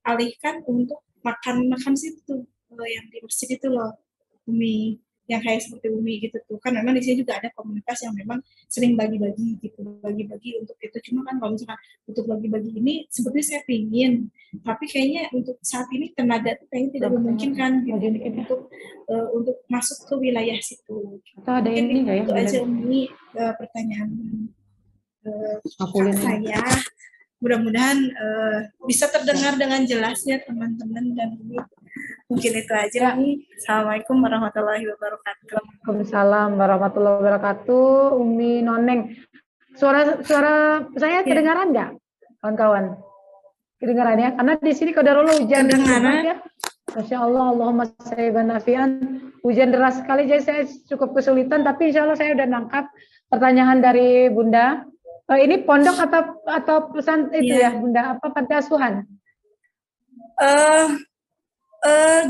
alihkan untuk makan situ yang di masjid itu loh, Umi, yang kayak seperti Umi gitu tuh, kan memang di sini juga ada komunitas yang memang sering bagi-bagi gitu, bagi-bagi untuk itu. Cuma kan kalau misalkan untuk bagi-bagi ini sebetulnya saya pingin, tapi kayaknya untuk saat ini tenaga itu kayaknya tidak memungkinkan gitu, untuk masuk ke wilayah situ. Ada ini nggak ya? Itu aja Umi pertanyaan saya. Mudah-mudahan bisa terdengar dengan jelas ya teman-teman, dan mungkin itu aja nih. Assalamualaikum warahmatullahi wabarakatuh. Waalaikumsalam warahmatullahi wabarakatuh. Umi Noneng, suara saya kedengaran nggak, kawan-kawan? Kedengaran ya? Karena di sini qadarullah hujan deras ya. Masya Allah, Allahumma sayyiban nafi'an. Hujan deras sekali, jadi saya cukup kesulitan. Tapi insya Allah saya udah nangkap pertanyaan dari Bunda. Ini pondok atau pesan itu ya Bunda? Apa panti asuhan?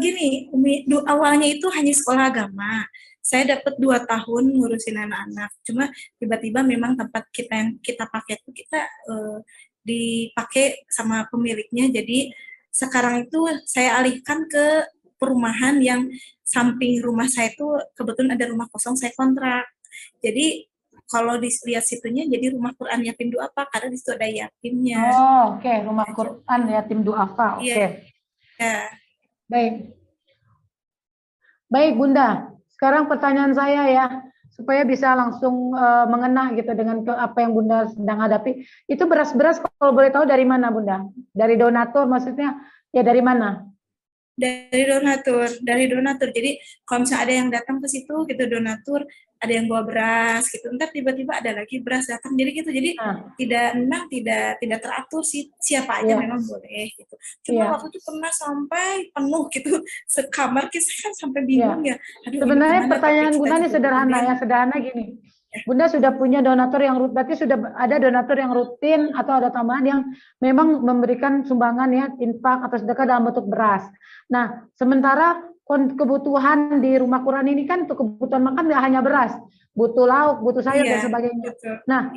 Gini, Umi, awalnya itu hanya sekolah agama. Saya dapat 2 tahun ngurusin anak-anak. Cuma tiba-tiba memang tempat yang kita pakai itu dipakai sama pemiliknya. Jadi sekarang itu saya alihkan ke perumahan yang samping rumah saya itu kebetulan ada rumah kosong, saya kontrak. Jadi kalau dilihat situnya jadi rumah Quran Yatim Duafa karena di situ ada yatimnya. Oh, oke. Rumah Quran Yatim Duafa. Oke. Ya. Baik Bunda, sekarang pertanyaan saya ya, supaya bisa langsung mengena gitu dengan apa yang Bunda sedang hadapi. Itu beras-beras kalau boleh tahu dari mana Bunda? Dari donatur maksudnya, ya dari mana? Dari donatur. Jadi kalau misalnya ada yang datang ke situ gitu donatur, ada yang bawa beras gitu. Ntar tiba-tiba ada lagi beras datang. Jadi gitu. Jadi tidak teratur sih, siapa aja memang boleh gitu. Cuma waktu itu pernah sampai penuh gitu. Sekamar kita kan sampai bingung ya. Aduh, sebenarnya pertanyaan Bunda ini sederhana ya, sederhana gini. Bunda sudah punya donatur yang rutin, berarti sudah ada donatur yang rutin atau ada tambahan yang memang memberikan sumbangan ya, infak atau sedekah dalam bentuk beras. Nah, sementara kebutuhan di rumah Quran ini kan untuk kebutuhan makan nggak hanya beras, butuh lauk, butuh sayur dan sebagainya. Nah,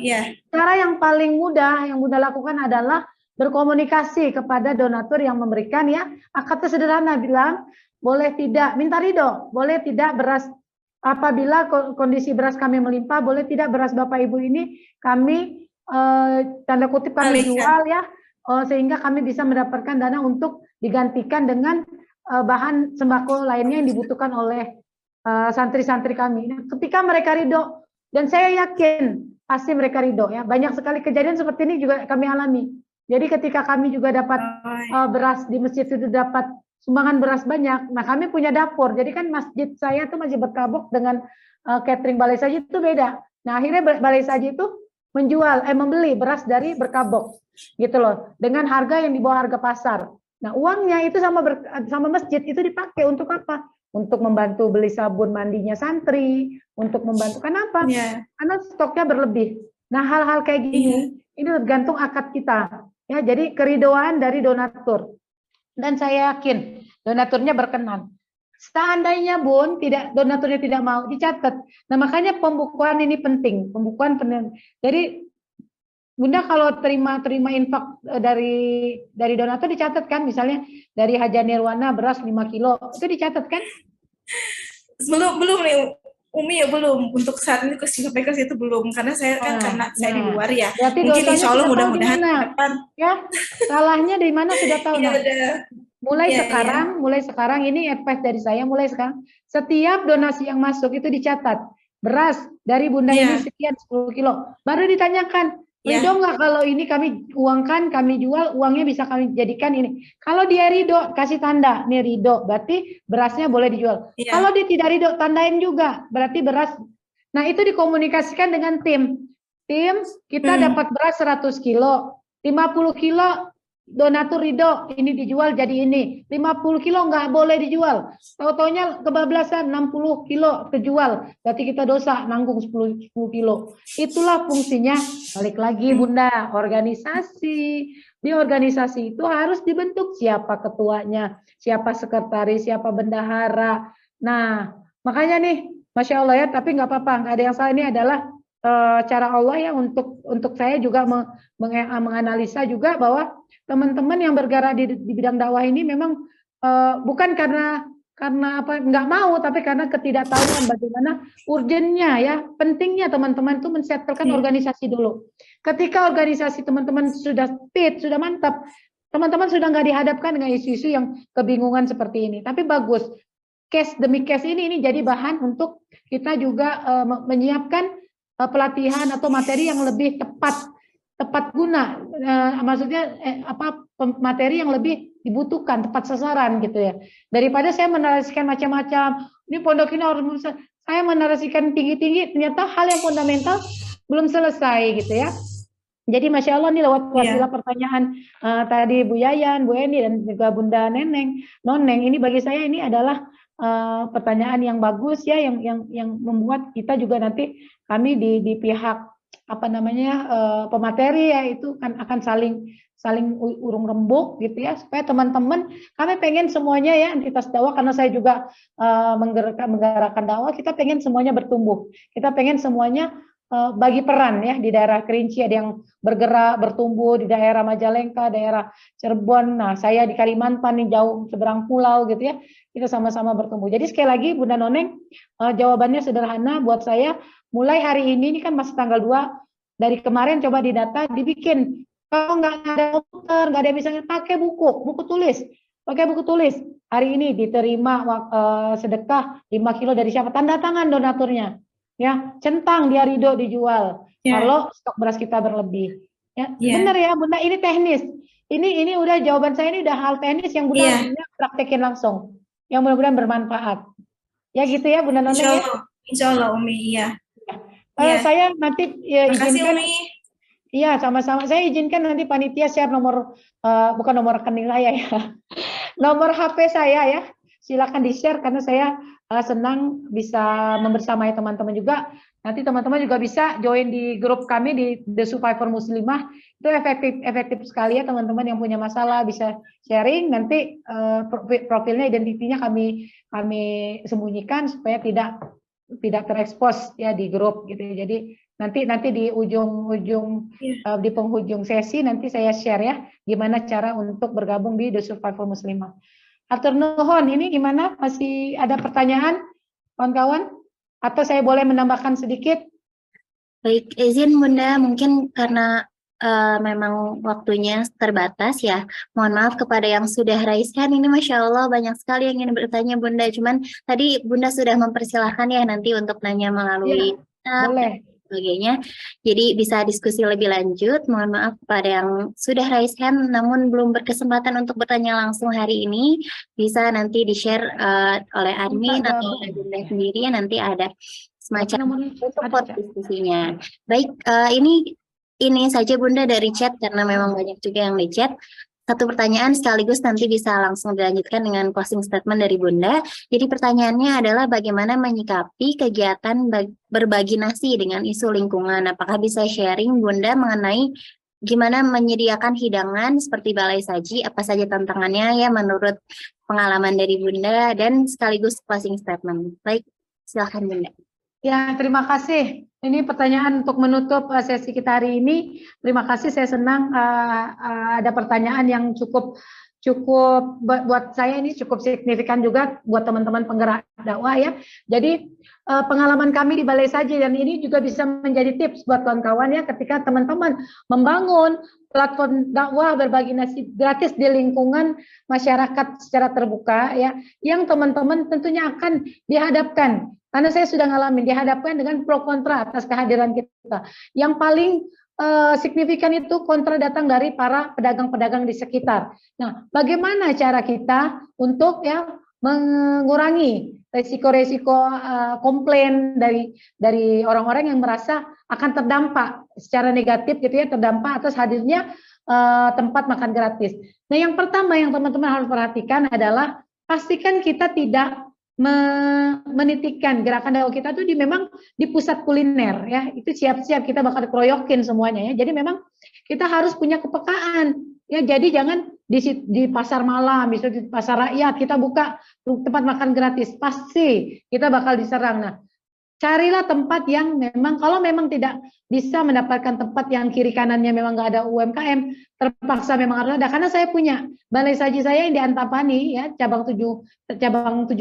cara yang paling mudah yang Bunda lakukan adalah berkomunikasi kepada donatur yang memberikan ya, kata sederhana bilang, boleh tidak, minta ridho, boleh tidak beras, apabila kondisi beras kami melimpah, boleh tidak beras Bapak Ibu ini kami tanda kutip kami jual ya, sehingga kami bisa mendapatkan dana untuk digantikan dengan bahan sembako lainnya yang dibutuhkan oleh santri-santri kami. Nah, ketika mereka ridho, dan saya yakin pasti mereka ridho ya, banyak sekali kejadian seperti ini juga kami alami. Jadi ketika kami juga dapat beras di masjid itu dapat sumbangan beras banyak. Nah, kami punya dapur. Jadi kan masjid saya tuh masih berkabok dengan catering Balai Saji itu beda. Nah, akhirnya Balai Saji itu membeli beras dari berkabok gitu loh, dengan harga yang di bawah harga pasar. Nah, uangnya itu sama masjid itu dipakai untuk apa? Untuk membantu beli sabun mandinya santri, untuk membantu kenapa? Karena stoknya berlebih. Nah, hal-hal kayak gini ini tergantung akad kita. Ya, jadi keridoan dari donatur. Dan saya yakin donaturnya berkenan. Seandainya Bun donaturnya tidak mau, dicatat. Nah, makanya pembukuan ini penting, pembukuan penting. Jadi Bunda kalau terima infak dari donatur dicatat kan, misalnya dari Haja Nirwana beras 5 kilo, itu dicatat kan? Belum nih Umi ya, belum untuk saat ini sampai ke situ belum, karena saya kan karena saya di luar ya. Mungkin insya Allah mudah-mudahan depan. Ya, salahnya di mana sudah tahu. Mulai sekarang ini advice dari saya, mulai sekarang setiap donasi yang masuk itu dicatat. Beras dari Bunda ini sekian 10 kilo. Baru ditanyakan, ridho nggak kalau ini kami uangkan, kami jual, uangnya bisa kami jadikan ini. Kalau dia ridho, kasih tanda, nih ridho, berarti berasnya boleh dijual. Kalau dia tidak ridho, tandain juga, berarti beras. Nah, itu dikomunikasikan dengan tim. Tim, kita dapat beras 100 kilo, 50 kilo donatur ridho, ini dijual jadi ini. 50 kilo nggak boleh dijual. Tahu-taunya kebablasan 60 kilo kejual. Berarti kita dosa nanggung 10 kilo. Itulah fungsinya, balik lagi Bunda, organisasi. Di organisasi itu harus dibentuk siapa ketuanya, siapa sekretaris, siapa bendahara. Nah, makanya nih, Masya Allah ya, tapi nggak apa-apa, nggak ada yang salah. Ini adalah cara Allah ya untuk saya juga menganalisa juga bahwa teman-teman yang bergerak di bidang dakwah ini memang bukan karena apa nggak mau, tapi karena ketidaktahuan bagaimana urgennya ya, pentingnya teman-teman itu men-settlekan organisasi dulu. Ketika organisasi teman-teman sudah fit, sudah mantap, teman-teman sudah nggak dihadapkan dengan isu-isu yang kebingungan seperti ini. Tapi bagus, case demi case ini jadi bahan untuk kita juga menyiapkan pelatihan atau materi yang lebih tepat guna, maksudnya materi yang lebih dibutuhkan, tepat sasaran gitu ya. Daripada saya menarasikan macam-macam, ini pondok ini harus, saya menarasikan tinggi-tinggi, ternyata hal yang fundamental belum selesai gitu ya. Jadi Masya Allah nih lewat wasilah pertanyaan tadi Bu Yayan, Bu Eni dan juga Bunda Noneng, ini bagi saya ini adalah pertanyaan yang bagus ya, yang membuat kita juga nanti kami di pihak pemateri ya itu kan akan saling urung rembuk gitu ya, supaya teman-teman, kami pengen semuanya ya entitas dakwah, karena saya juga menggerakkan dakwah, kita pengen semuanya bertumbuh, kita pengen semuanya bagi peran ya di daerah Kerinci, ada yang bergerak bertumbuh di daerah Majalengka, daerah Cirebon, nah saya di Kalimantan nih jauh seberang pulau gitu ya, kita sama-sama bertumbuh. Jadi sekali lagi Bunda Noneng, jawabannya sederhana buat saya, mulai hari ini kan masih tanggal 2, dari kemarin coba didata, dibikin, kalau nggak ada komputer, nggak ada misalnya, pakai buku tulis, pakai buku tulis, hari ini diterima sedekah 5 kilo dari siapa, tanda tangan donaturnya, ya, centang dia ridho dijual, kalau stok beras kita berlebih, ya, benar ya Bunda, ini teknis, ini udah jawaban saya, ini udah hal teknis yang Bunda praktekin langsung, yang mudah-mudahan bermanfaat, ya gitu ya Bunda Noneng ya. Insya Allah Umi, iya. Saya nanti izinkan, Umi. Iya sama-sama, saya izinkan nanti panitia share nomor, bukan nomor rekening saya ya, nomor HP saya ya, silakan di-share karena saya senang bisa membersamai teman-teman juga. Nanti teman-teman juga bisa join di grup kami di The Survivor Muslimah, itu efektif sekali ya teman-teman yang punya masalah bisa sharing, nanti profilnya, identitinya kami sembunyikan supaya tidak terekspos ya di grup gitu. Jadi nanti di di penghujung sesi nanti saya share ya gimana cara untuk bergabung di The Survivor Muslimah. Atur nuhun, ini gimana? Masih ada pertanyaan kawan-kawan? Atau saya boleh menambahkan sedikit? Baik, izin Bunda, mungkin karena memang waktunya terbatas ya. Mohon maaf kepada yang sudah raise hand, ini Masya Allah banyak sekali yang ingin bertanya Bunda. Cuman tadi Bunda sudah mempersilahkan ya nanti untuk nanya melalui boleh. Sebagainya. Jadi bisa diskusi lebih lanjut. Mohon maaf kepada yang sudah raise hand namun belum berkesempatan untuk bertanya langsung hari ini. Bisa nanti di-share oleh admin atau oleh Bunda sendiri, nanti ada semacam support diskusinya. Baik, ini saja Bunda dari chat karena memang banyak juga yang di chat. Satu pertanyaan sekaligus nanti bisa langsung dilanjutkan dengan closing statement dari Bunda. Jadi pertanyaannya adalah bagaimana menyikapi kegiatan berbagi nasi dengan isu lingkungan. Apakah bisa sharing Bunda mengenai gimana menyediakan hidangan seperti balai saji, apa saja tantangannya ya menurut pengalaman dari Bunda, dan sekaligus closing statement. Baik, silakan Bunda. Ya, terima kasih. Ini pertanyaan untuk menutup sesi kita hari ini. Terima kasih, saya senang ada pertanyaan yang cukup buat saya ini cukup signifikan juga buat teman-teman penggerak dakwah ya. Jadi pengalaman kami di Balai Saji, dan ini juga bisa menjadi tips buat kawan-kawan ya, ketika teman-teman membangun platform dakwah berbagi nasi gratis di lingkungan masyarakat secara terbuka ya, yang teman-teman tentunya akan dihadapkan, karena saya sudah ngalamin, dihadapkan dengan pro kontra atas kehadiran kita. Yang paling signifikan itu kontra datang dari para pedagang-pedagang di sekitar. Nah, bagaimana cara kita untuk ya mengurangi resiko-resiko komplain dari orang-orang yang merasa akan terdampak secara negatif gitu ya, terdampak atas hadirnya tempat makan gratis. Nah, yang pertama yang teman-teman harus perhatikan adalah pastikan kita tidak menitikkan gerakan dakwah kita tuh memang di pusat kuliner ya. Itu siap-siap kita bakal dikeroyokin semuanya ya. Jadi memang kita harus punya kepekaan ya. Jadi jangan di pasar malam, bisa di pasar rakyat kita buka tempat makan gratis, pasti kita bakal diserang. Nah, carilah tempat yang memang kalau memang tidak bisa mendapatkan tempat yang kiri kanannya memang nggak ada UMKM, terpaksa memang harus ada. Karena saya punya balai saji saya yang di Antapani ya, cabang 17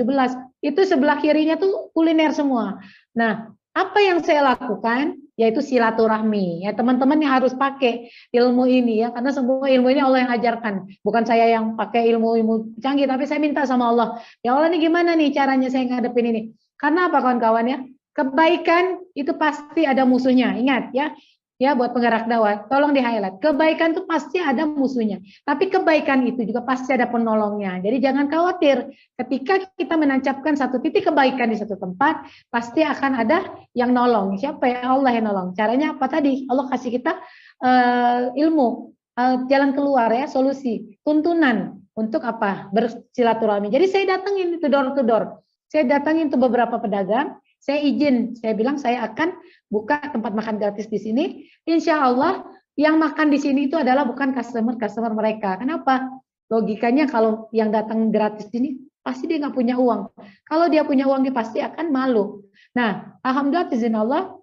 itu sebelah kirinya tuh kuliner semua. Nah, apa yang saya lakukan yaitu silaturahmi ya, teman-teman yang harus pakai ilmu ini ya, karena semua ilmu ini Allah yang ajarkan, bukan saya yang pakai ilmu canggih, tapi saya minta sama Allah, ya Allah ini gimana nih caranya saya ngadepin ini. Karena apa kawan-kawan ya, kebaikan itu pasti ada musuhnya. Ingat ya, ya buat penggerak dakwah, tolong di-highlight. Kebaikan itu pasti ada musuhnya. Tapi kebaikan itu juga pasti ada penolongnya. Jadi jangan khawatir. Ketika kita menancapkan satu titik kebaikan di satu tempat, pasti akan ada yang nolong. Siapa ya? Allah yang nolong. Caranya apa tadi? Allah kasih kita ilmu, jalan keluar ya, solusi, tuntunan untuk apa? Bersilaturahmi. Jadi saya datangin itu door to door. Saya datangin tuh beberapa pedagang. Saya izin, saya bilang saya akan buka tempat makan gratis di sini. Insya Allah yang makan di sini itu adalah bukan customer mereka. Kenapa? Logikanya kalau yang datang gratis di sini pasti dia nggak punya uang. Kalau dia punya uang dia pasti akan malu. Nah, alhamdulillah izin Allah,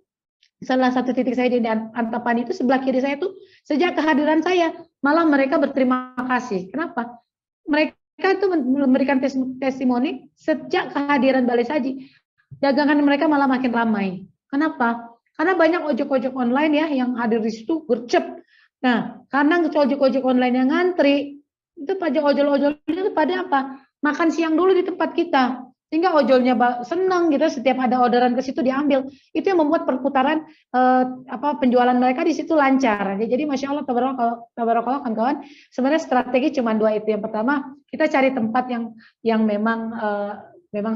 salah satu titik saya di Antapani itu sebelah kiri saya tuh sejak kehadiran saya malah mereka berterima kasih. Kenapa? Mereka itu memberikan testimoni sejak kehadiran Balai Saji. Dagangan mereka malah makin ramai. Kenapa? Karena banyak ojek-ojek online ya yang hadir di situ gercep. Nah, karena ojek-ojek online yang ngantri, itu pada ojol-ojol itu pada apa? Makan siang dulu di tempat kita. Sehingga ojolnya senang gitu, setiap ada orderan ke situ diambil. Itu yang membuat perputaran penjualan mereka di situ lancar. Jadi Masya Allah, tabarakallah kawan-kawan. Sebenarnya strategi cuma dua itu. Yang pertama, kita cari tempat yang memang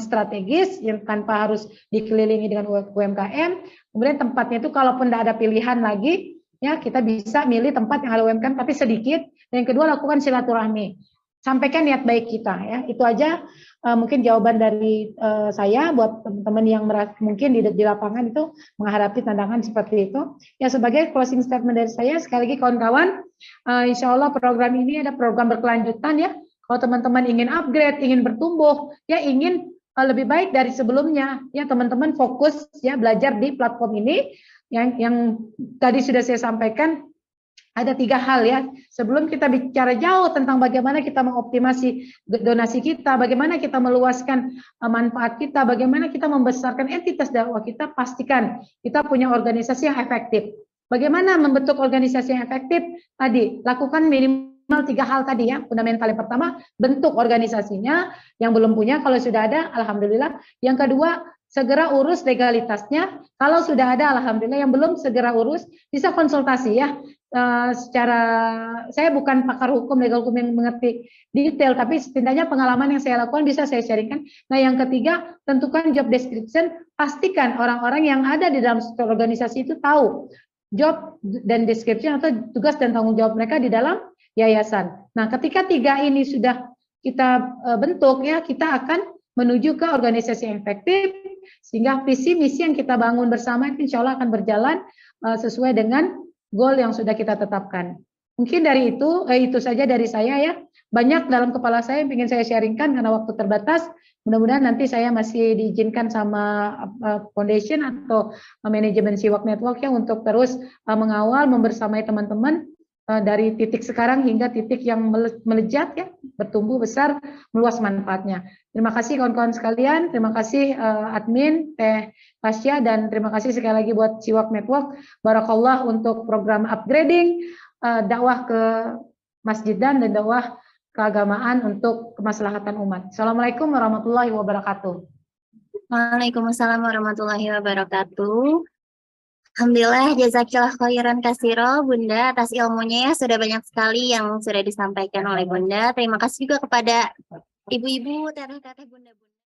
strategis, yang tanpa harus dikelilingi dengan UMKM. Kemudian tempatnya itu kalaupun tidak ada pilihan lagi, ya kita bisa milih tempat yang ada UMKM tapi sedikit. Dan yang kedua, lakukan silaturahmi. Sampaikan niat baik kita ya. Itu aja mungkin jawaban dari saya buat teman-teman yang mungkin di lapangan itu menghadapi tantangan seperti itu. Ya, sebagai closing statement dari saya, sekali lagi kawan-kawan, insya Allah program ini ada program berkelanjutan ya. Kalau teman-teman ingin upgrade, ingin bertumbuh, ya ingin lebih baik dari sebelumnya, ya teman-teman fokus ya belajar di platform ini. Yang tadi sudah saya sampaikan, ada 3 hal ya. Sebelum kita bicara jauh tentang bagaimana kita mengoptimasi donasi kita, bagaimana kita meluaskan manfaat kita, bagaimana kita membesarkan entitas dakwah kita, pastikan kita punya organisasi yang efektif. Bagaimana membentuk organisasi yang efektif? Tadi, lakukan minimal 3 hal tadi ya. Fundamental yang pertama, bentuk organisasinya. Yang belum punya, kalau sudah ada, alhamdulillah. Yang kedua, segera urus legalitasnya. Kalau sudah ada, alhamdulillah. Yang belum, segera urus. Bisa konsultasi ya. Saya bukan pakar hukum, legal hukum yang mengerti detail, tapi setidaknya pengalaman yang saya lakukan bisa saya sharingkan. Nah, yang ketiga, tentukan job description. Pastikan orang-orang yang ada di dalam organisasi itu tahu job dan description atau tugas dan tanggung jawab mereka di dalam yayasan. Nah, ketika 3 ini sudah kita bentuk ya, kita akan menuju ke organisasi yang efektif, sehingga visi misi yang kita bangun bersama itu insya Allah akan berjalan sesuai dengan goal yang sudah kita tetapkan. Mungkin dari itu saja dari saya ya. Banyak dalam kepala saya yang ingin saya sharingkan karena waktu terbatas. Mudah-mudahan nanti saya masih diizinkan sama foundation atau manajemen Siwak Network ya untuk terus mengawal, membersamai teman-teman dari titik sekarang hingga titik yang melejat ya, bertumbuh besar, meluas manfaatnya. Terima kasih kawan-kawan sekalian, terima kasih admin Teh Tasya, dan terima kasih sekali lagi buat Siwak Network. Barakallah untuk program upgrading dakwah ke masjidan dan dakwah keagamaan untuk kemaslahatan umat. Assalamualaikum warahmatullahi wabarakatuh. Waalaikumsalam warahmatullahi wabarakatuh. Alhamdulillah, jazakillah khairan kasiro Bunda atas ilmunya ya, sudah banyak sekali yang sudah disampaikan oleh Bunda. Terima kasih juga kepada ibu-ibu, teteh-teteh, bunda-bunda.